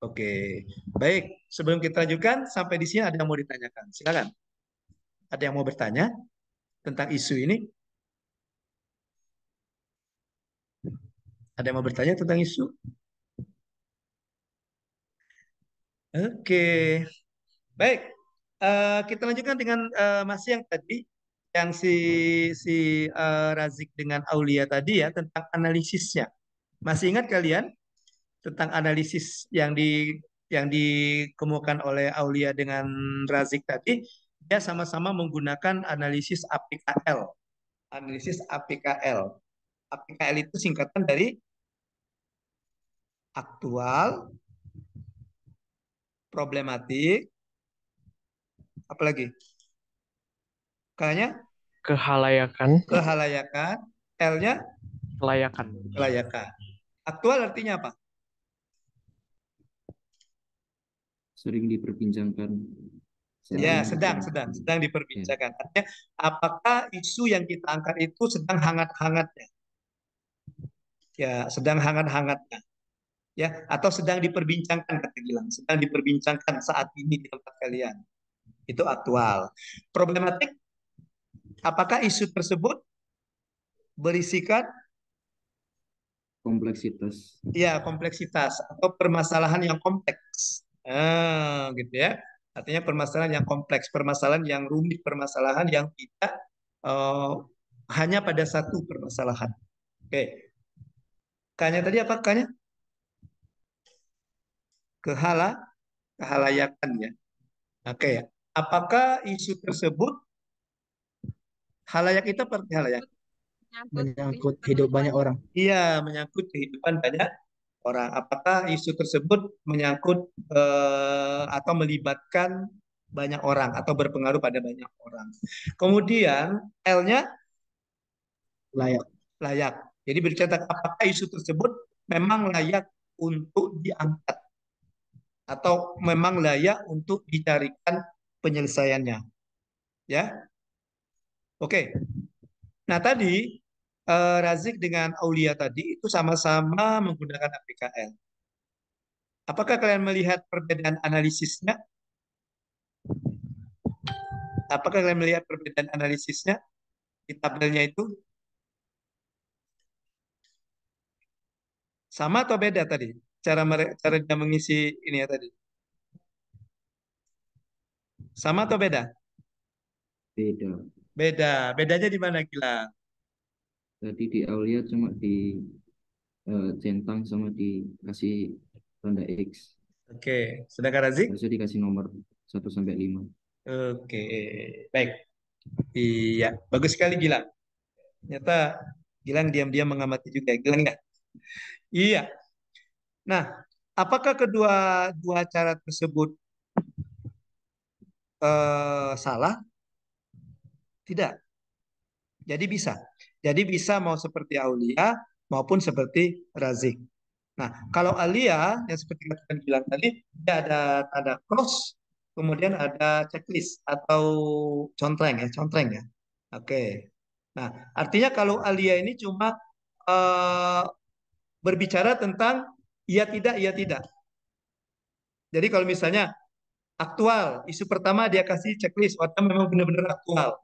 Oke, baik. Sebelum kita lanjutkan sampai di sini ada yang mau ditanyakan, silakan. Ada yang mau bertanya tentang isu ini? Ada yang mau bertanya tentang isu? Oke, baik. Kita lanjutkan dengan masih yang tadi, yang si Razik dengan Aulia tadi ya tentang analisisnya. Masih ingat kalian tentang analisis yang dikemukakan oleh Aulia dengan Razik tadi? Dia sama-sama menggunakan analisis APKL. Analisis APKL. APKL itu singkatan dari aktual, problematik, apalagi? K-nya? Kehalayakan. L-nya? Kelayakan. Aktual artinya apa? Sering diperbincangkan. Ya, sedang diperbincangkan. Artinya, apakah isu yang kita angkat itu sedang hangat-hangatnya? Ya, sedang hangat-hangatnya. Ya, atau sedang diperbincangkan kata Gilang, sedang diperbincangkan saat ini di tempat kalian. Itu aktual. Problematik, apakah isu tersebut berisikan kompleksitas? Ya, kompleksitas atau permasalahan yang kompleks. Gitu ya. Artinya permasalahan yang kompleks, permasalahan yang rumit, permasalahan yang tidak hanya pada satu permasalahan. Oke. K-nya tadi apa K-nya? Kehalayakan ya. Oke. Apakah isu tersebut halayak itu seperti halayak? Menyangkut hidup banyak orang. Iya, menyangkut kehidupan banyak orang. Apakah isu tersebut menyangkut atau melibatkan banyak orang atau berpengaruh pada banyak orang? Kemudian L-nya Layak. layak. Jadi bercerita apakah isu tersebut memang layak untuk diangkat atau memang layak untuk dicarikan penyelesaiannya. Ya, oke. Nah tadi Razik dengan Aulia tadi itu sama-sama menggunakan APKL. Apakah kalian melihat perbedaan analisisnya? Apakah kalian melihat perbedaan analisisnya di tabelnya itu? Sama atau beda tadi? Cara dia mengisi ini ya tadi. Sama atau beda? Beda. Beda. Bedanya di mana, Gilang? Tadi di Aulia cuma di centang sama dikasih tanda X. Oke. Sedangkan Razik? Harusnya dikasih nomor 1 sampai 5. Oke. Baik. Iya. Bagus sekali, Gilang. Ternyata Gilang diam-diam mengamati juga. Gilang enggak? Iya. Nah, apakah dua cara tersebut salah? Tidak. Jadi bisa. Jadi bisa mau seperti Aulia maupun seperti Razik. Nah, kalau Alia yang seperti katakan bilang tadi, dia ada cross, kemudian ada checklist atau contreng ya. Oke. Nah, artinya kalau Alia ini cuma eh, berbicara tentang iya tidak. Jadi kalau misalnya aktual, isu pertama dia kasih checklist, warna memang benar-benar aktual.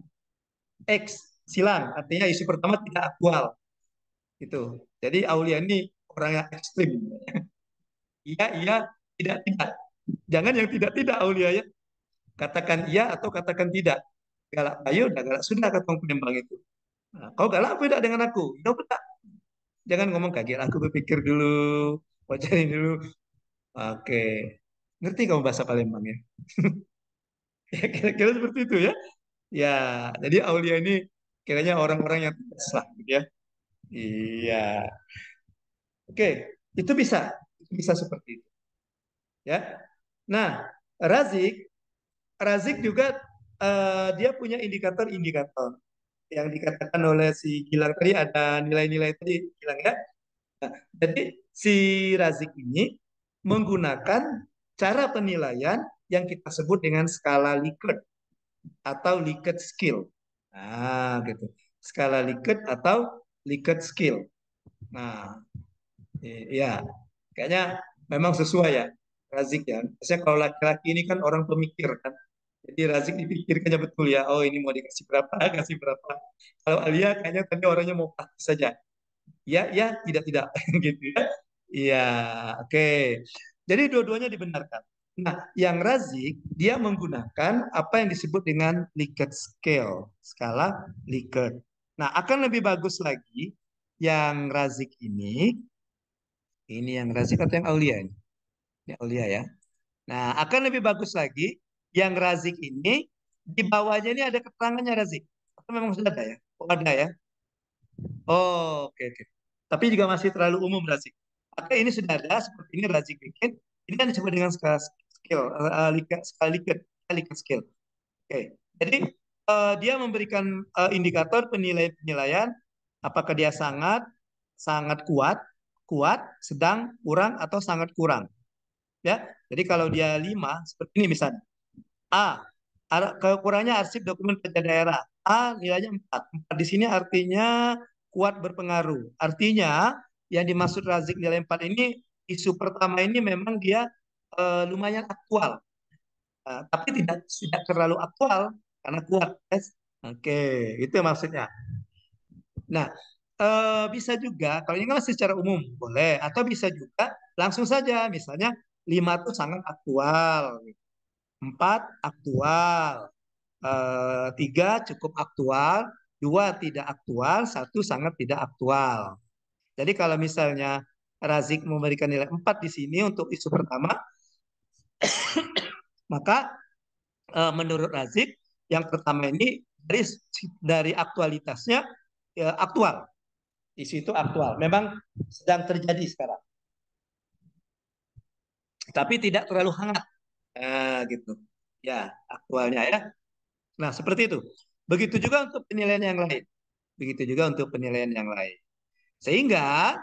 X, silang, artinya isu pertama tidak aktual. Gitu. Jadi Aulia ini orang yang ekstrim. Iya, tidak. Jangan yang tidak Aulia ya. Katakan iya atau katakan tidak. Galak ayo, udah galak sudah kata orang Palembang itu. Nah, kau galak beda dengan aku. Ya betul. Jangan ngomong kaget. Aku berpikir dulu, wajarin dulu. Oke. Ngerti kamu bahasa Palembang ya? Ya kira-kira seperti itu ya. Ya, jadi Aulia ini kiranya orang-orang yang tegas lah gitu ya. Iya. Oke, itu bisa. Itu bisa seperti itu. Ya. Nah, Razik Razik juga dia punya indikator-indikator yang dikatakan oleh si Gilang tadi ada nilai-nilai tadi Gilang ya. Nah, jadi si Razik ini menggunakan cara penilaian yang kita sebut dengan skala Likert atau Likert skill. Nah, gitu. Skala Likert atau Likert skill. Nah, iya, kayaknya memang sesuai ya Razik ya. Biasanya kalau laki-laki ini kan orang pemikir kan. Jadi Razik dipikirkannya betul ya. Oh ini mau dikasih berapa, kasih berapa. Kalau Alia kayaknya tadi orangnya mau praktis saja. Ya, tidak, gitu ya. Iya, oke. Jadi dua-duanya dibenarkan. Nah, yang Razik dia menggunakan apa yang disebut dengan Likert scale, skala Likert. Nah, akan lebih bagus lagi yang Razik ini yang Razik atau yang Aulia ini? Ini Aulia ya. Nah, akan lebih bagus lagi yang Razik ini di bawahnya ini ada keterangannya Razik. Atau memang sudah ada ya? Oh, ada ya. Oh, oke. Tapi juga masih terlalu umum Razik. Oke, ini sudah ada seperti ini Razik bikin. Ini kan disebut dengan skala skill, skala Likert skill. Oke. Jadi dia memberikan indikator penilaian, apakah dia sangat sangat kuat, sedang, kurang atau sangat kurang. Ya. Jadi kalau dia 5 seperti ini misalnya. A, kekurangannya arsip dokumen pajak daerah. A nilainya 4. 4 di sini artinya kuat berpengaruh. Artinya yang dimaksud Razik nilai 4 ini isu pertama ini memang dia lumayan aktual. Tapi tidak terlalu aktual karena kuat. Yes? Oke, itu maksudnya. Nah, bisa juga kalau ini kan masih secara umum boleh atau bisa juga langsung saja misalnya 5 itu sangat aktual, 4 aktual, 3 cukup aktual, 2 tidak aktual, 1 sangat tidak aktual. Jadi kalau misalnya Razik memberikan nilai 4 di sini untuk isu pertama, maka menurut Razik, yang pertama ini dari aktualitasnya aktual. Isu itu aktual. Memang sedang terjadi sekarang. Tapi tidak terlalu hangat. Gitu. Ya, aktualnya ya. Nah, seperti itu. Begitu juga untuk penilaian yang lain. Begitu juga untuk penilaian yang lain. Sehingga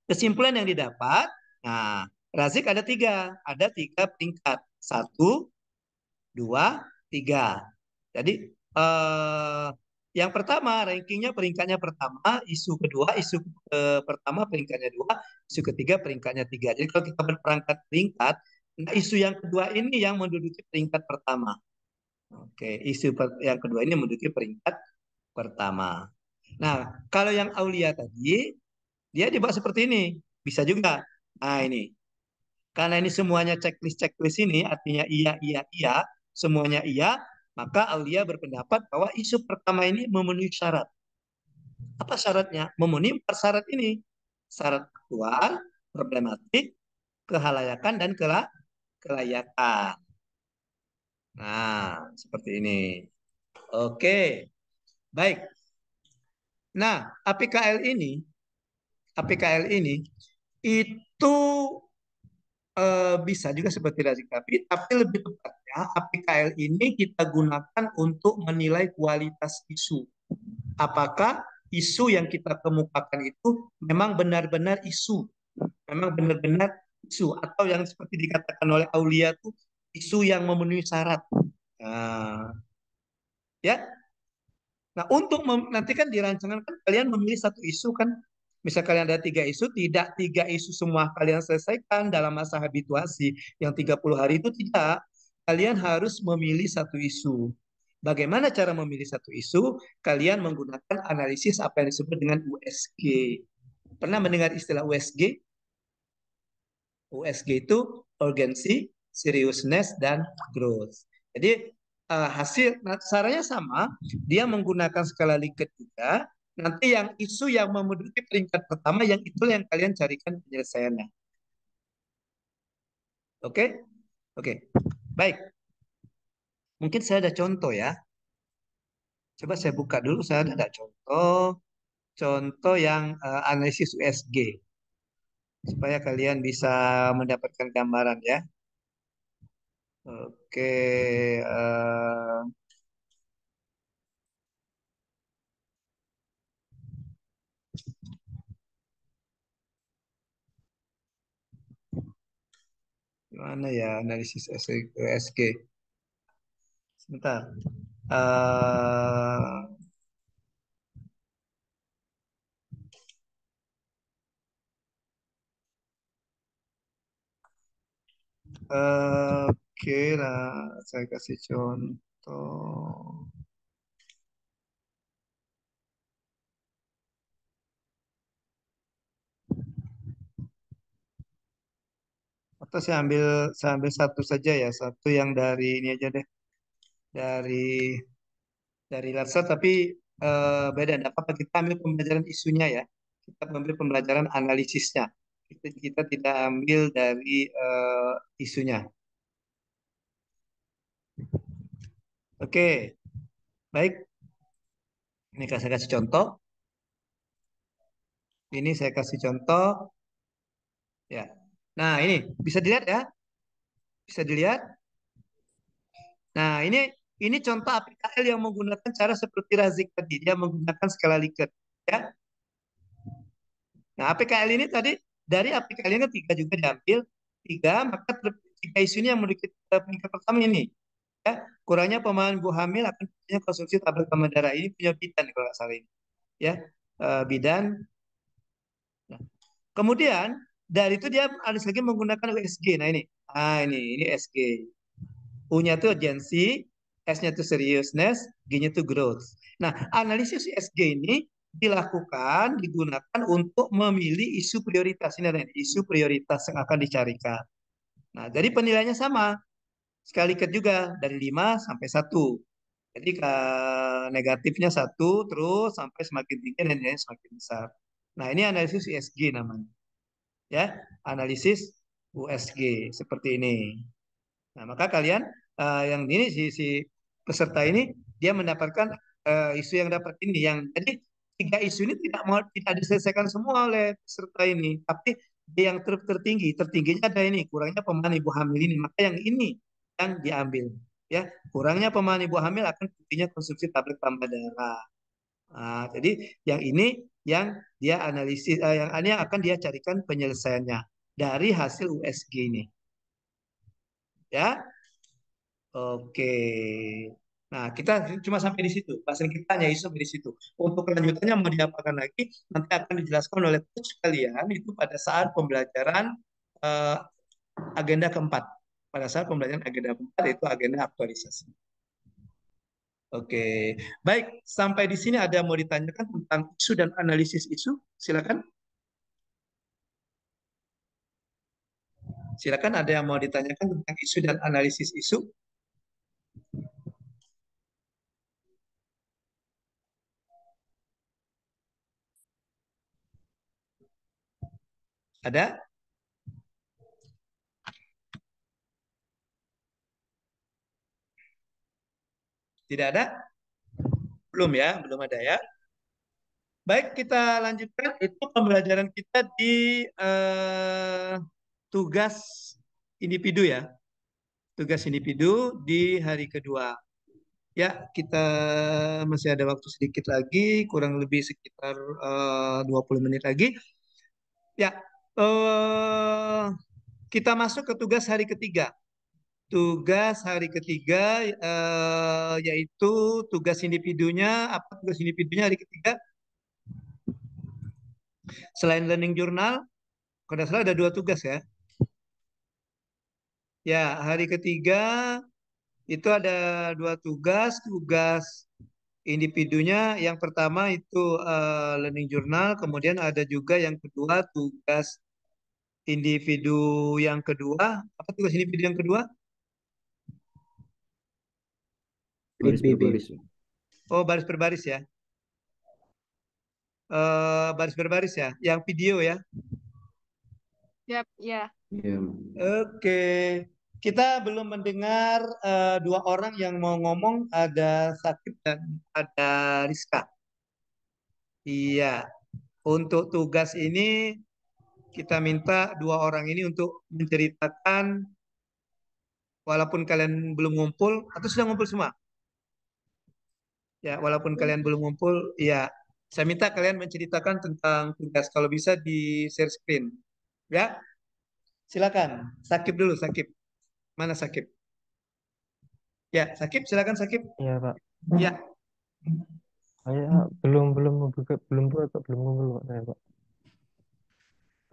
kesimpulan yang didapat, nah, Razik ada tiga peringkat. 1, 2, 3. Jadi yang pertama peringkatnya pertama, isu kedua, isu pertama peringkatnya 2, isu ketiga peringkatnya 3. Jadi kalau kita berperangkat peringkat, nah isu yang kedua ini yang menduduki peringkat pertama. Oke, isu yang kedua ini menduduki peringkat pertama. Nah, kalau yang Aulia tadi, dia dibuat seperti ini. Bisa juga. Nah, ini. Karena ini semuanya checklist ini, artinya iya, iya, iya, semuanya iya, maka Aulia berpendapat bahwa isu pertama ini memenuhi syarat. Apa syaratnya? Memenuhi 4 syarat ini. Syarat aktual, problematik, kehalayakan, dan kelayakan. Nah, seperti ini. Oke, baik. Nah, APKL ini itu bisa juga seperti Razik, tapi lebih tepatnya APKL ini kita gunakan untuk menilai kualitas isu. Apakah isu yang kita kemukakan itu memang benar-benar isu, atau yang seperti dikatakan oleh Aulia itu isu yang memenuhi syarat. Nah, ya. Nah, nanti kan di rancangan kan kalian memilih satu isu kan. Misal kalian ada 3 isu, tidak 3 isu semua kalian selesaikan dalam masa habituasi yang 30 hari itu tidak. Kalian harus memilih satu isu. Bagaimana cara memilih satu isu? Kalian menggunakan analisis apa yang disebut dengan USG. Pernah mendengar istilah USG? USG itu urgency, seriousness, dan growth. Jadi caranya sama, dia menggunakan skala Likert juga. Nanti yang isu yang menduduki peringkat pertama, yang itu yang kalian carikan penyelesaiannya. Oke? Oke. Baik. Mungkin saya ada contoh ya. Coba saya buka dulu, saya ada contoh yang analisis USG. Supaya kalian bisa mendapatkan gambaran ya. Oke. Gimana ya analisis USG? Sebentar. Oke lah, saya kasih contoh. Atau saya ambil satu saja ya, satu yang dari ini aja deh, dari Larsa, tapi beda. Tidak apa-apa, kita ambil pembelajaran isunya ya, kita ambil pembelajaran analisisnya. Kita tidak ambil dari isunya. Oke, baik. Ini saya kasih contoh. Ini saya kasih contoh. Ya. Nah, ini bisa dilihat ya. Bisa dilihat. Nah, ini contoh APKL yang menggunakan cara seperti Razik tadi. Dia menggunakan skala Likert. Ya. Nah, APKL ini tadi, dari APKL ini 3 juga diambil. 3, maka 3 isu ini yang memiliki peringkat pertama ini. Ya. Kurangnya pemahaman ibu hamil akan punya konsumsi tablet tambah darah. Ini punya bidan kalau nggak salah ini. Ya, bidan. Nah, kemudian dari itu dia ada lagi menggunakan USG. Nah, ini SG. U-nya itu urgency, S-nya itu seriousness, G-nya itu growth. Nah, analisis USG ini digunakan untuk memilih isu prioritas. Ini adalah isu prioritas yang akan dicarikan. Nah, jadi penilaiannya sama. Sekali Likert juga dari 5 sampai 1. Jadi negatifnya 1 terus sampai semakin tinggi dan nilainya semakin besar. Nah, ini analisis USG namanya. Ya, analisis USG seperti ini. Nah, maka kalian yang ini si peserta ini dia mendapatkan isu yang dapat ini yang jadi tiga isu ini tidak diselesaikan semua oleh peserta ini, tapi yang tertingginya ada ini kurangnya pemahaman ibu hamil ini, maka yang ini yang diambil ya, kurangnya pemahaman ibu hamil akan tingginya konsumsi tablet tambah darah. Nah, jadi yang ini yang dia analisis yang ini akan dia carikan penyelesaiannya dari hasil USG ini ya. Oke. Nah, kita cuma sampai di situ. Bahasan kita hanya isu sampai di situ. Untuk kelanjutannya mau diapakan lagi, nanti akan dijelaskan oleh coach kalian itu pada saat pembelajaran eh, agenda keempat. Pada saat pembelajaran agenda keempat itu agenda aktualisasi. Oke. Baik, sampai di sini ada yang mau ditanyakan tentang isu dan analisis isu? Silakan. Silakan, ada yang mau ditanyakan tentang isu dan analisis isu? Ada? Tidak ada? Belum ya, belum ada ya. Baik, kita lanjutkan. Itu pembelajaran kita di tugas individu ya. Tugas individu di hari kedua. Ya, kita masih ada waktu sedikit lagi, kurang lebih sekitar 20 menit lagi. Ya, kita masuk ke tugas hari ketiga. Tugas hari ketiga yaitu tugas individunya. Apa tugas individunya hari ketiga? Selain learning journal, kalau tidak salah ada 2 tugas ya. Ya, hari ketiga itu ada 2 tugas. Tugas individunya yang pertama itu learning journal, kemudian ada juga yang kedua tugas individu yang kedua. Apa tugas individu yang kedua? Baris berbaris. Oh, baris berbaris ya. Baris berbaris ya, yang video ya. Yap, ya. Iya. Oke, kita belum mendengar 2 orang yang mau ngomong, ada Sakit dan ada Rizka. Iya, untuk tugas ini kita minta 2 orang ini untuk menceritakan, walaupun kalian belum ngumpul atau sudah ngumpul semua. Ya, walaupun kalian belum ngumpul, ya, saya minta kalian menceritakan tentang tugas. Kalau bisa di share screen. Ya, silakan. Sakip dulu, Sakip. Mana Sakip? Ya, Sakip, silakan Sakip. Iya, Pak. Ya. Saya belum buat, Pak. Belum ngumpul, Pak, saya, Pak.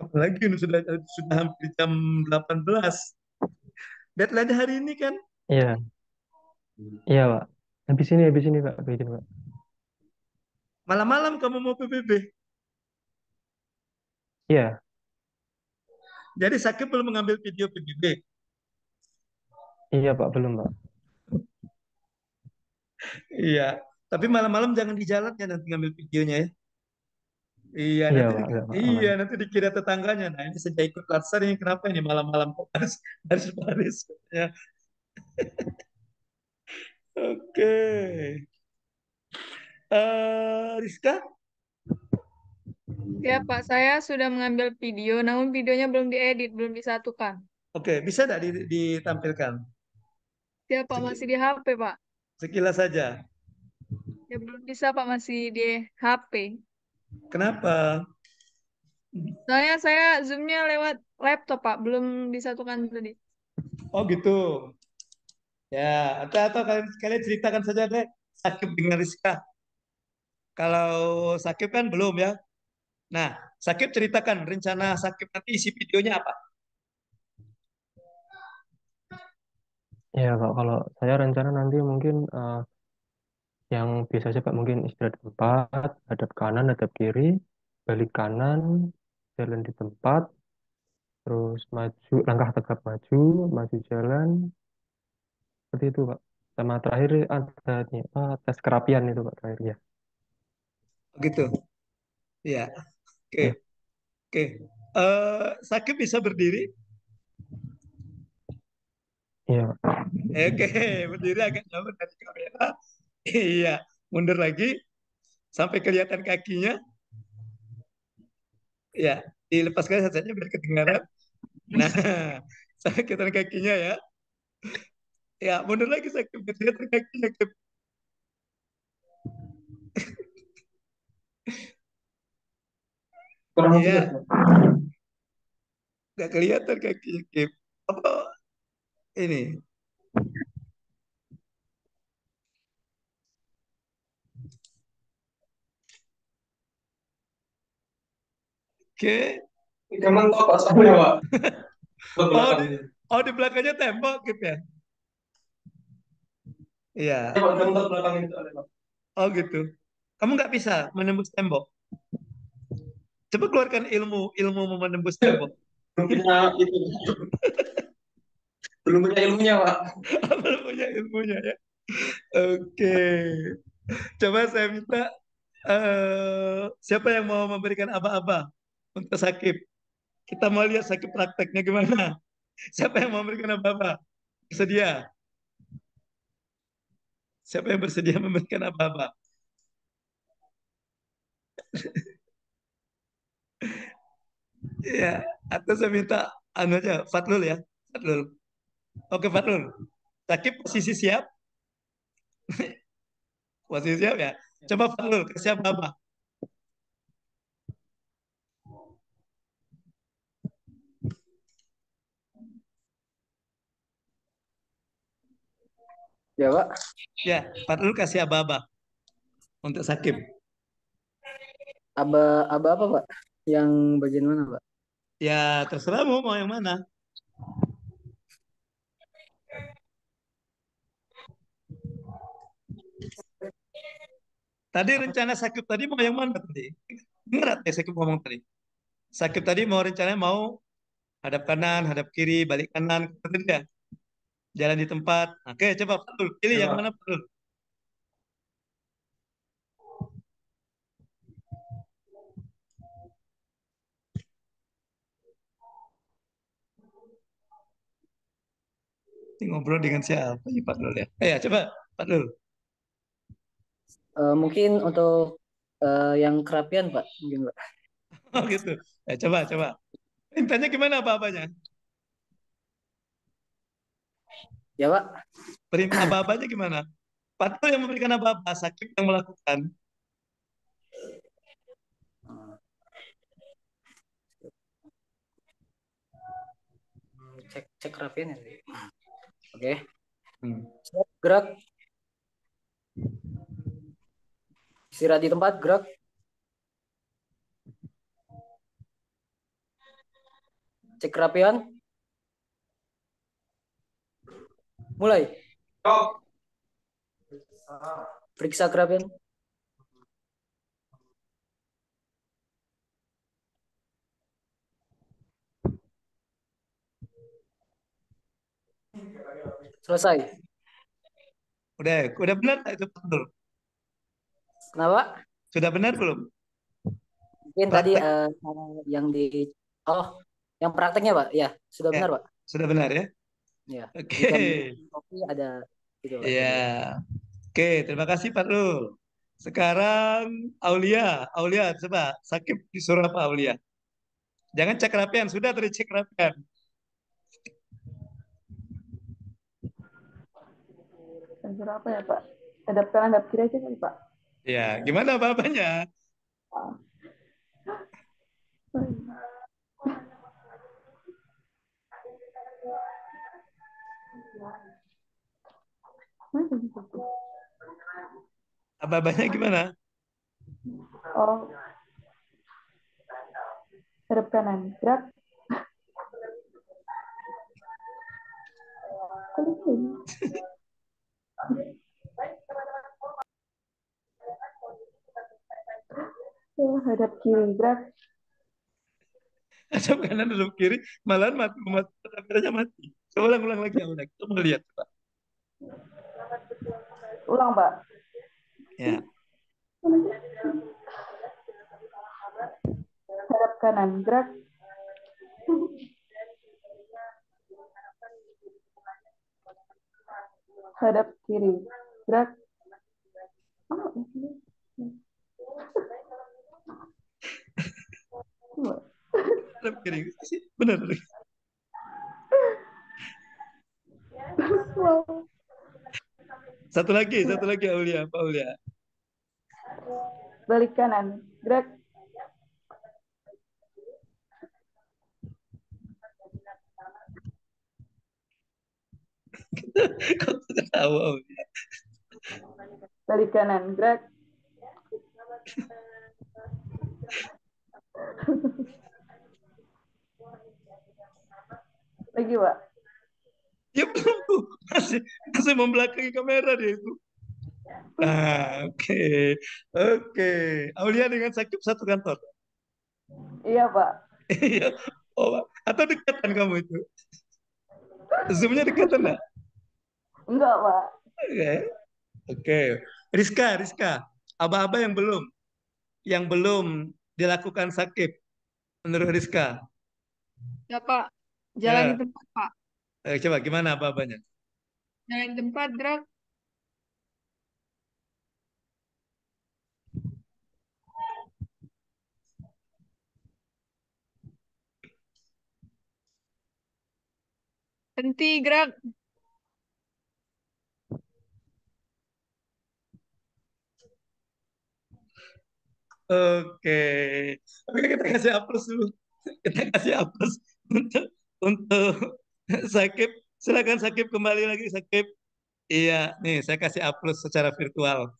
Apalagi ini sudah hampir jam 18. Deadline hari ini kan? Iya. Iya, Pak. Habis ini, Pak. Bikin, Pak. Malam-malam kamu mau PBB? Iya. Jadi Sakip belum mengambil video PBB? Iya, Pak. Belum, Pak. Iya. Tapi malam-malam jangan di jalan ya nanti ngambil videonya ya. Iya, Iya, nanti Pak. Enggak, Pak. iya Aman. nanti dikira tetangganya. Nah, ini saya ikut latsar ini kenapa ini malam-malam kok baris ya. Oke. Rizka? Ya, Pak, saya sudah mengambil video, namun videonya belum diedit, belum disatukan. Oke, bisa tidak ditampilkan? Ya, Pak, masih di HP, Pak. Sekilas saja. Ya, belum bisa, Pak, masih di HP. Kenapa? Soalnya saya Zoom-nya lewat laptop, Pak, belum disatukan tadi. Oh gitu. Ya, atau kalian ceritakan saja deh, Sakip dengan Rizka. Kalau Sakip kan belum ya. Nah, Sakip ceritakan rencana Sakip nanti isi videonya apa? Iya, Pak. Kalau saya rencana nanti mungkin yang biasa aja, Pak. Mungkin istirahat di tempat, hadap kanan, hadap kiri, balik kanan, jalan di tempat, terus maju, langkah tegap maju, maju jalan, seperti itu, Pak. Sama terakhir ada nih, tes kerapian itu, Pak, terakhir ya. Gitu. Ya. Oke. Ya. Oke. Sakip bisa berdiri? Iya. Oke, berdiri agak jauh dari kamera. Iya, mundur lagi sampai kelihatan kakinya. Ya, dilepaskan saja biar kedengaran. Nah, sampai kelihatan kakinya ya. Ya, mundur lagi sakit biar kelihatan kakinya. Kurang Iya, jelas, Pak. nggak kelihatan kakinya, Kim. Apa ini? Oke. Emang tahu Pak soalnya, Pak. Buat Oh, belakang. di belakangnya tembok gitu ya? Iya. Ya, Pak, bentar belakang itu ada, Pak. Oh gitu. Kamu nggak bisa menembus tembok. Coba keluarkan ilmu menembus tembok. Belum punya itu. Belum punya ilmunya, Pak. Belum punya ilmunya ya. Oke. Coba saya minta siapa yang mau memberikan aba-aba untuk Sakib? Kita mau lihat Sakib prakteknya gimana. Siapa yang mau memberikan aba-aba? Bersedia? Siapa yang bersedia memberikan aba-aba? Ya, atau saya minta anu aja, Fatlul ya. Fatlul. Oke, Fatlul. Sakib posisi siap? Posisi siap ya? Coba Fatlul, kasih aba-aba. Ya, Pak. Ya, Fatlul kasih aba-aba untuk Sakib. Aba apa, Pak? Yang bagian mana, Pak? Ya, terserah mau yang mana. Tadi rencana Sakib tadi mau yang mana tadi? Dengar ya Sakib ngomong tadi. Sakib tadi rencananya mau hadap kanan, hadap kiri, balik kanan, kata dia. Jalan di tempat. Oke, coba Fatlul, pilih yang mana Fatlul? Ini ngobrol dengan siapa ya Fatlul ya? Ya, coba Fatlul. Mungkin untuk yang kerapian, Pak. Mungkin, Pak. Oh gitu. Ya, coba. Mintanya gimana apa-apanya? Ya, Pak. Perintah apa-apanya gimana? Fatlul yang memberikan apa-apa, Sakib yang melakukan. Cek kerapian ya. Oke. Siap, gerak. Istirahat di tempat, gerak. Cek kerapian. Mulai. Periksa kerapian. Selesai. Udah benar itu Fatlul? Kenapa? Sudah benar belum? Mungkin tadi yang yang prakteknya, Pak. Ya, sudah Ya, benar, Pak. sudah benar ya? Ya. Oke. Kopi ada itu, Pak. Ya. Oke, terima kasih Fatlul. Sekarang Aulia coba Sakib disuruh apa Aulia? Jangan cek rapian, sudah tadi cek rapian. Sensor apa ya, Pak? Hadap kanan, hadap kiri aja kali, Pak. Ya, gimana apa-apanya? Apa-apanya gimana? Oh, hadap kanan, gerak. Ya, hadap kiri, gerak. Hadap kanan, hadap kiri, malahan kameranya mati. Coba ulang lagi, kita mau lihat Pak. Ulang, Pak. Ya. Hadap kanan, gerak. hadap kiri. Gerak. Oh, ini. Hadap kiri sih, benar. Wow. Satu lagi Aulia, Pak Aulia. Balik kanan. Gerak. Kok ketawa Aulia? Balik kanan. Gerak. Lagi, Pak. Ya belum, masih membelakangi kamera dia itu. Nah, oke. Aulia dengan Sakib satu kantor. Iya, Pak. Iya. Oh, atau dekatan kamu itu? Zoom-nya dekatan nggak? Enggak, Pak. Oke. Rizka. Aba-aba yang belum dilakukan Sakib menurut Rizka. Ya, Pak. Jalan di Ya. tempat, Pak. Coba gimana aba-abanya? Jalan di tempat, gerak. Berhenti, gerak. Oke. Oke, kita kasih aplaus dulu. Kita kasih aplaus untuk Sakib. Silakan Sakib kembali lagi Sakib. Iya, nih saya kasih aplaus secara virtual.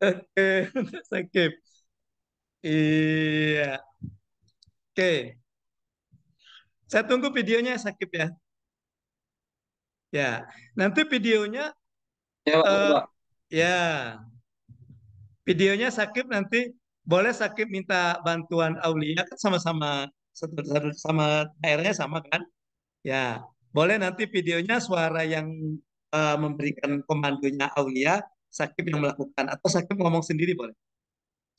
Oke, untuk Sakib. Iya. Oke. Saya tunggu videonya Sakib ya. Ya, nanti videonya Ya, Pak. eh, Pak. ya. Videonya Sakib nanti boleh Sakib minta bantuan Aulia kan sama-sama sama daerahnya sama kan? Ya, boleh nanti videonya suara yang memberikan komandonya Aulia, Sakib yang melakukan atau Sakib ngomong sendiri boleh.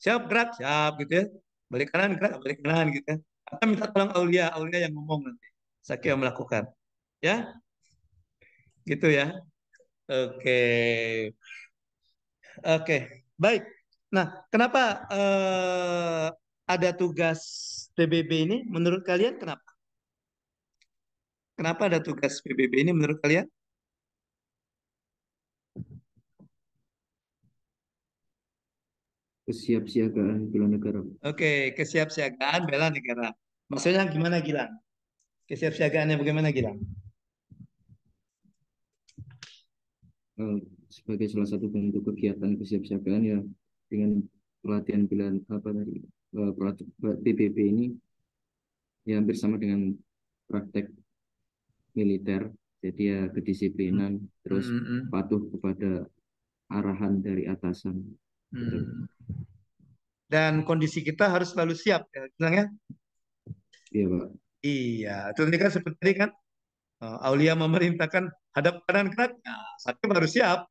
Siap gerak, siap gitu ya. Balik kanan gerak, balik kanan gitu ya. Atau minta tolong Aulia yang ngomong nanti. Sakib yang melakukan. Ya, gitu ya. Oke. Oke, baik. Nah, kenapa ada tugas PBB ini? Menurut kalian kenapa? Kenapa ada tugas PBB ini menurut kalian? Kesiapsiagaan bela negara. Oke, kesiapsiagaan bela negara. Maksudnya gimana Gilang? Kesiapsiagaannya bagaimana Gilang? Sebagai salah satu bentuk kegiatan kesiapsiagaan ya dengan pelatihan bela apa tadi PBB ini ya hampir sama dengan praktek militer. Jadi ya kedisiplinan, terus patuh kepada arahan dari atasan. Dan kondisi kita harus selalu siap ya, Gilang ya? Iya, Pak. Iya, itu tadi kan seperti tadi kan Aulia memerintahkan hadap kanan gerak, nah, Sakib harus siap.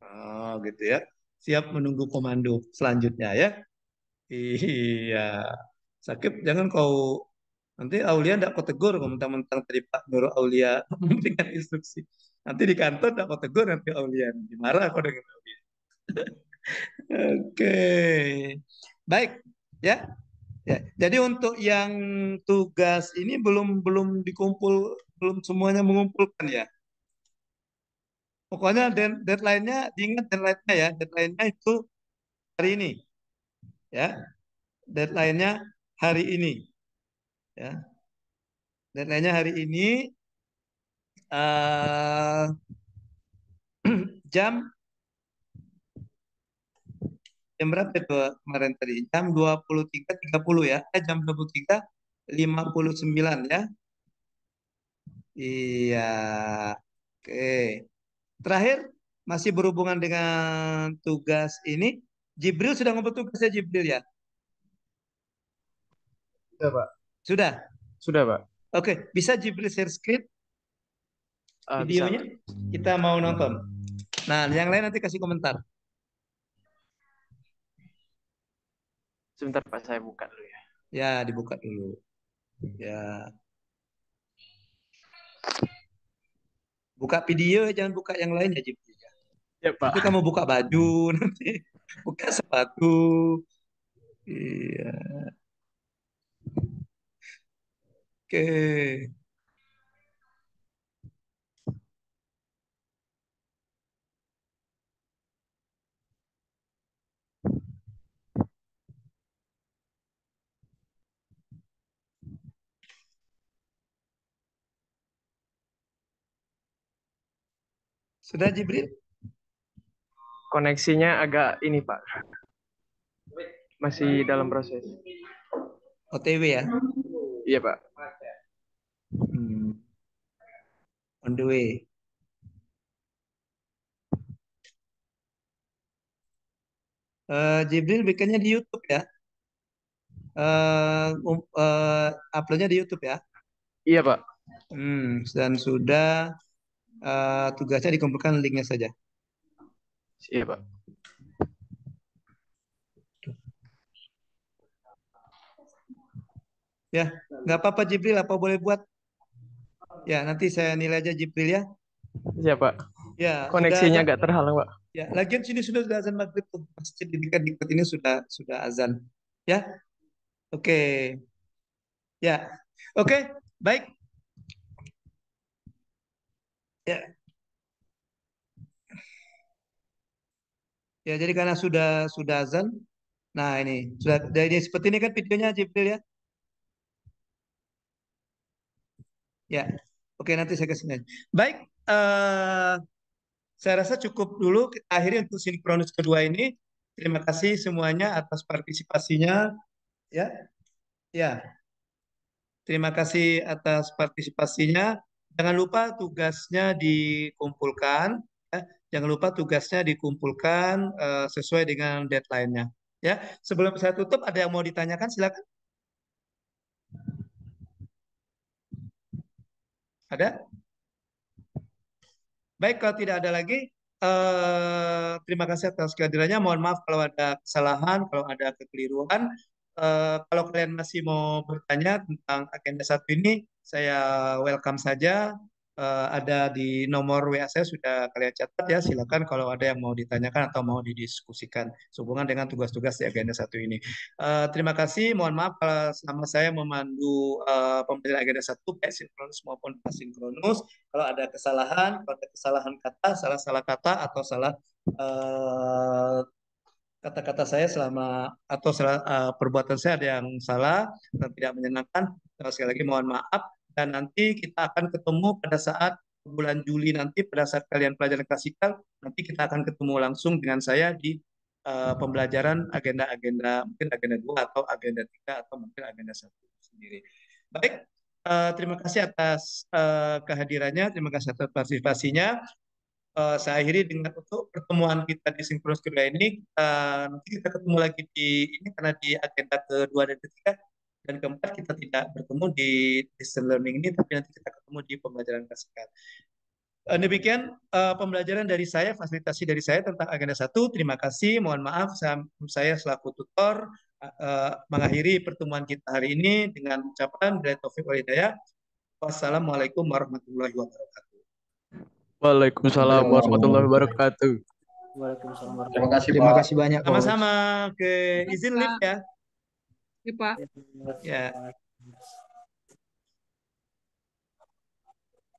Oh, gitu ya. Siap menunggu komando selanjutnya ya. Iya. Sakib jangan kau nanti Aulia tidak kau tegur kau mentang-mentang tadi Pak nyuruh Aulia memberikan instruksi. Nanti di kantor tidak kau tegur nanti Aulia nanti marah kau dengan Aulia. Oke. Baik, ya. Ya. Jadi untuk yang tugas ini belum belum dikumpul, belum semuanya mengumpulkan ya. Pokoknya deadline-nya diingat deadline-nya ya. Deadline-nya itu hari ini. Ya. Deadline-nya hari ini. Ya. Deadline-nya hari ini eh, jam jam berapa itu kemarin tadi? Jam 23.30 ya. Jam 23.59 ya. Iya. Oke. Terakhir masih berhubungan dengan tugas ini. Jibril sudah ngumpul tugasnya Jibril ya? Sudah, Pak. Sudah? Sudah, Pak. Oke, bisa Jibril share screen Bisa, videonya? Pak. Kita mau nonton. Nah, yang lain nanti kasih komentar. Sebentar, Pak, saya buka dulu ya. Ya, dibuka dulu. Ya. Buka video, jangan buka yang lain ya, Jibril. Ya, Pak. Itu kamu buka baju nanti, buka sepatu. Iya. Oke. Sudah, Jibril? Koneksinya agak ini, Pak. Masih dalam proses. OTW ya? Iya, Pak. On the way. Jibril bikinnya di YouTube ya? Uploadnya di YouTube ya? Iya, Pak. Dan sudah tugasnya dikumpulkan linknya saja. Iya, Pak. Ya, nggak apa-apa Jibril, apa boleh buat? Ya, nanti saya nilai aja Jibril ya. Iya, Pak. Ya, koneksinya sudah agak terhalang, Pak. Ya, lagian sini sudah azan maghrib tuh. Masjid di dekat-dekat ini sudah azan. Ya, oke. Ya, oke, baik. Ya. Ya, jadi karena sudah azan. Nah, ini sudah jadi seperti ini kan videonya Jibril ya. Ya, oke nanti saya kasih. Baik, saya rasa cukup dulu. Kita akhiri untuk sinkronus kedua ini. Terima kasih semuanya atas partisipasinya. Ya, ya. Terima kasih atas partisipasinya. Jangan lupa tugasnya dikumpulkan. Ya. Jangan lupa tugasnya dikumpulkan sesuai dengan deadline-nya. Ya, sebelum saya tutup, ada yang mau ditanyakan? Silakan. Ada? Baik, kalau tidak ada lagi, terima kasih atas kehadirannya. Mohon maaf kalau ada kesalahan, kalau ada kekeliruan. Kalau kalian masih mau bertanya tentang agenda satu ini, saya welcome saja. Ada di nomor WA saya sudah kalian catat ya. Silakan kalau ada yang mau ditanyakan atau mau didiskusikan sehubungan dengan tugas-tugas di agenda satu ini. Terima kasih. Mohon maaf kalau selama saya memandu pembelajaran agenda satu baik sinkronus maupun asinkronus. Kalau ada kesalahan kata, salah kata atau salah kata-kata saya atau perbuatan saya ada yang salah dan tidak menyenangkan, sekali lagi mohon maaf. Dan nanti kita akan ketemu pada saat bulan Juli nanti, pada saat kalian pelajaran klasikal, nanti kita akan ketemu langsung dengan saya di pembelajaran agenda-agenda, mungkin agenda 2 atau agenda 3 atau mungkin agenda 1 sendiri. Baik, terima kasih atas kehadirannya, terima kasih atas partisipasinya. Saya akhiri dengan untuk pertemuan kita di sinkronus kedua ini. Nanti kita ketemu lagi di ini karena di agenda kedua dan ketiga dan keempat kita tidak bertemu di distance learning ini, tapi nanti kita ketemu di pembelajaran klasikal. Demikian pembelajaran dari saya, fasilitasi dari saya tentang agenda 1. Terima kasih. Mohon maaf saya selaku tutor mengakhiri pertemuan kita hari ini dengan ucapan billahi taufiq wal hidayah. Wassalamualaikum warahmatullahi wabarakatuh. Waalaikumsalam warahmatullahi wabarakatuh. Waalaikumsalam Terima kasih, Terima Pak. kasih banyak, Coach. Sama-sama. Ke izin lift ya. Iya, Pak. Ya.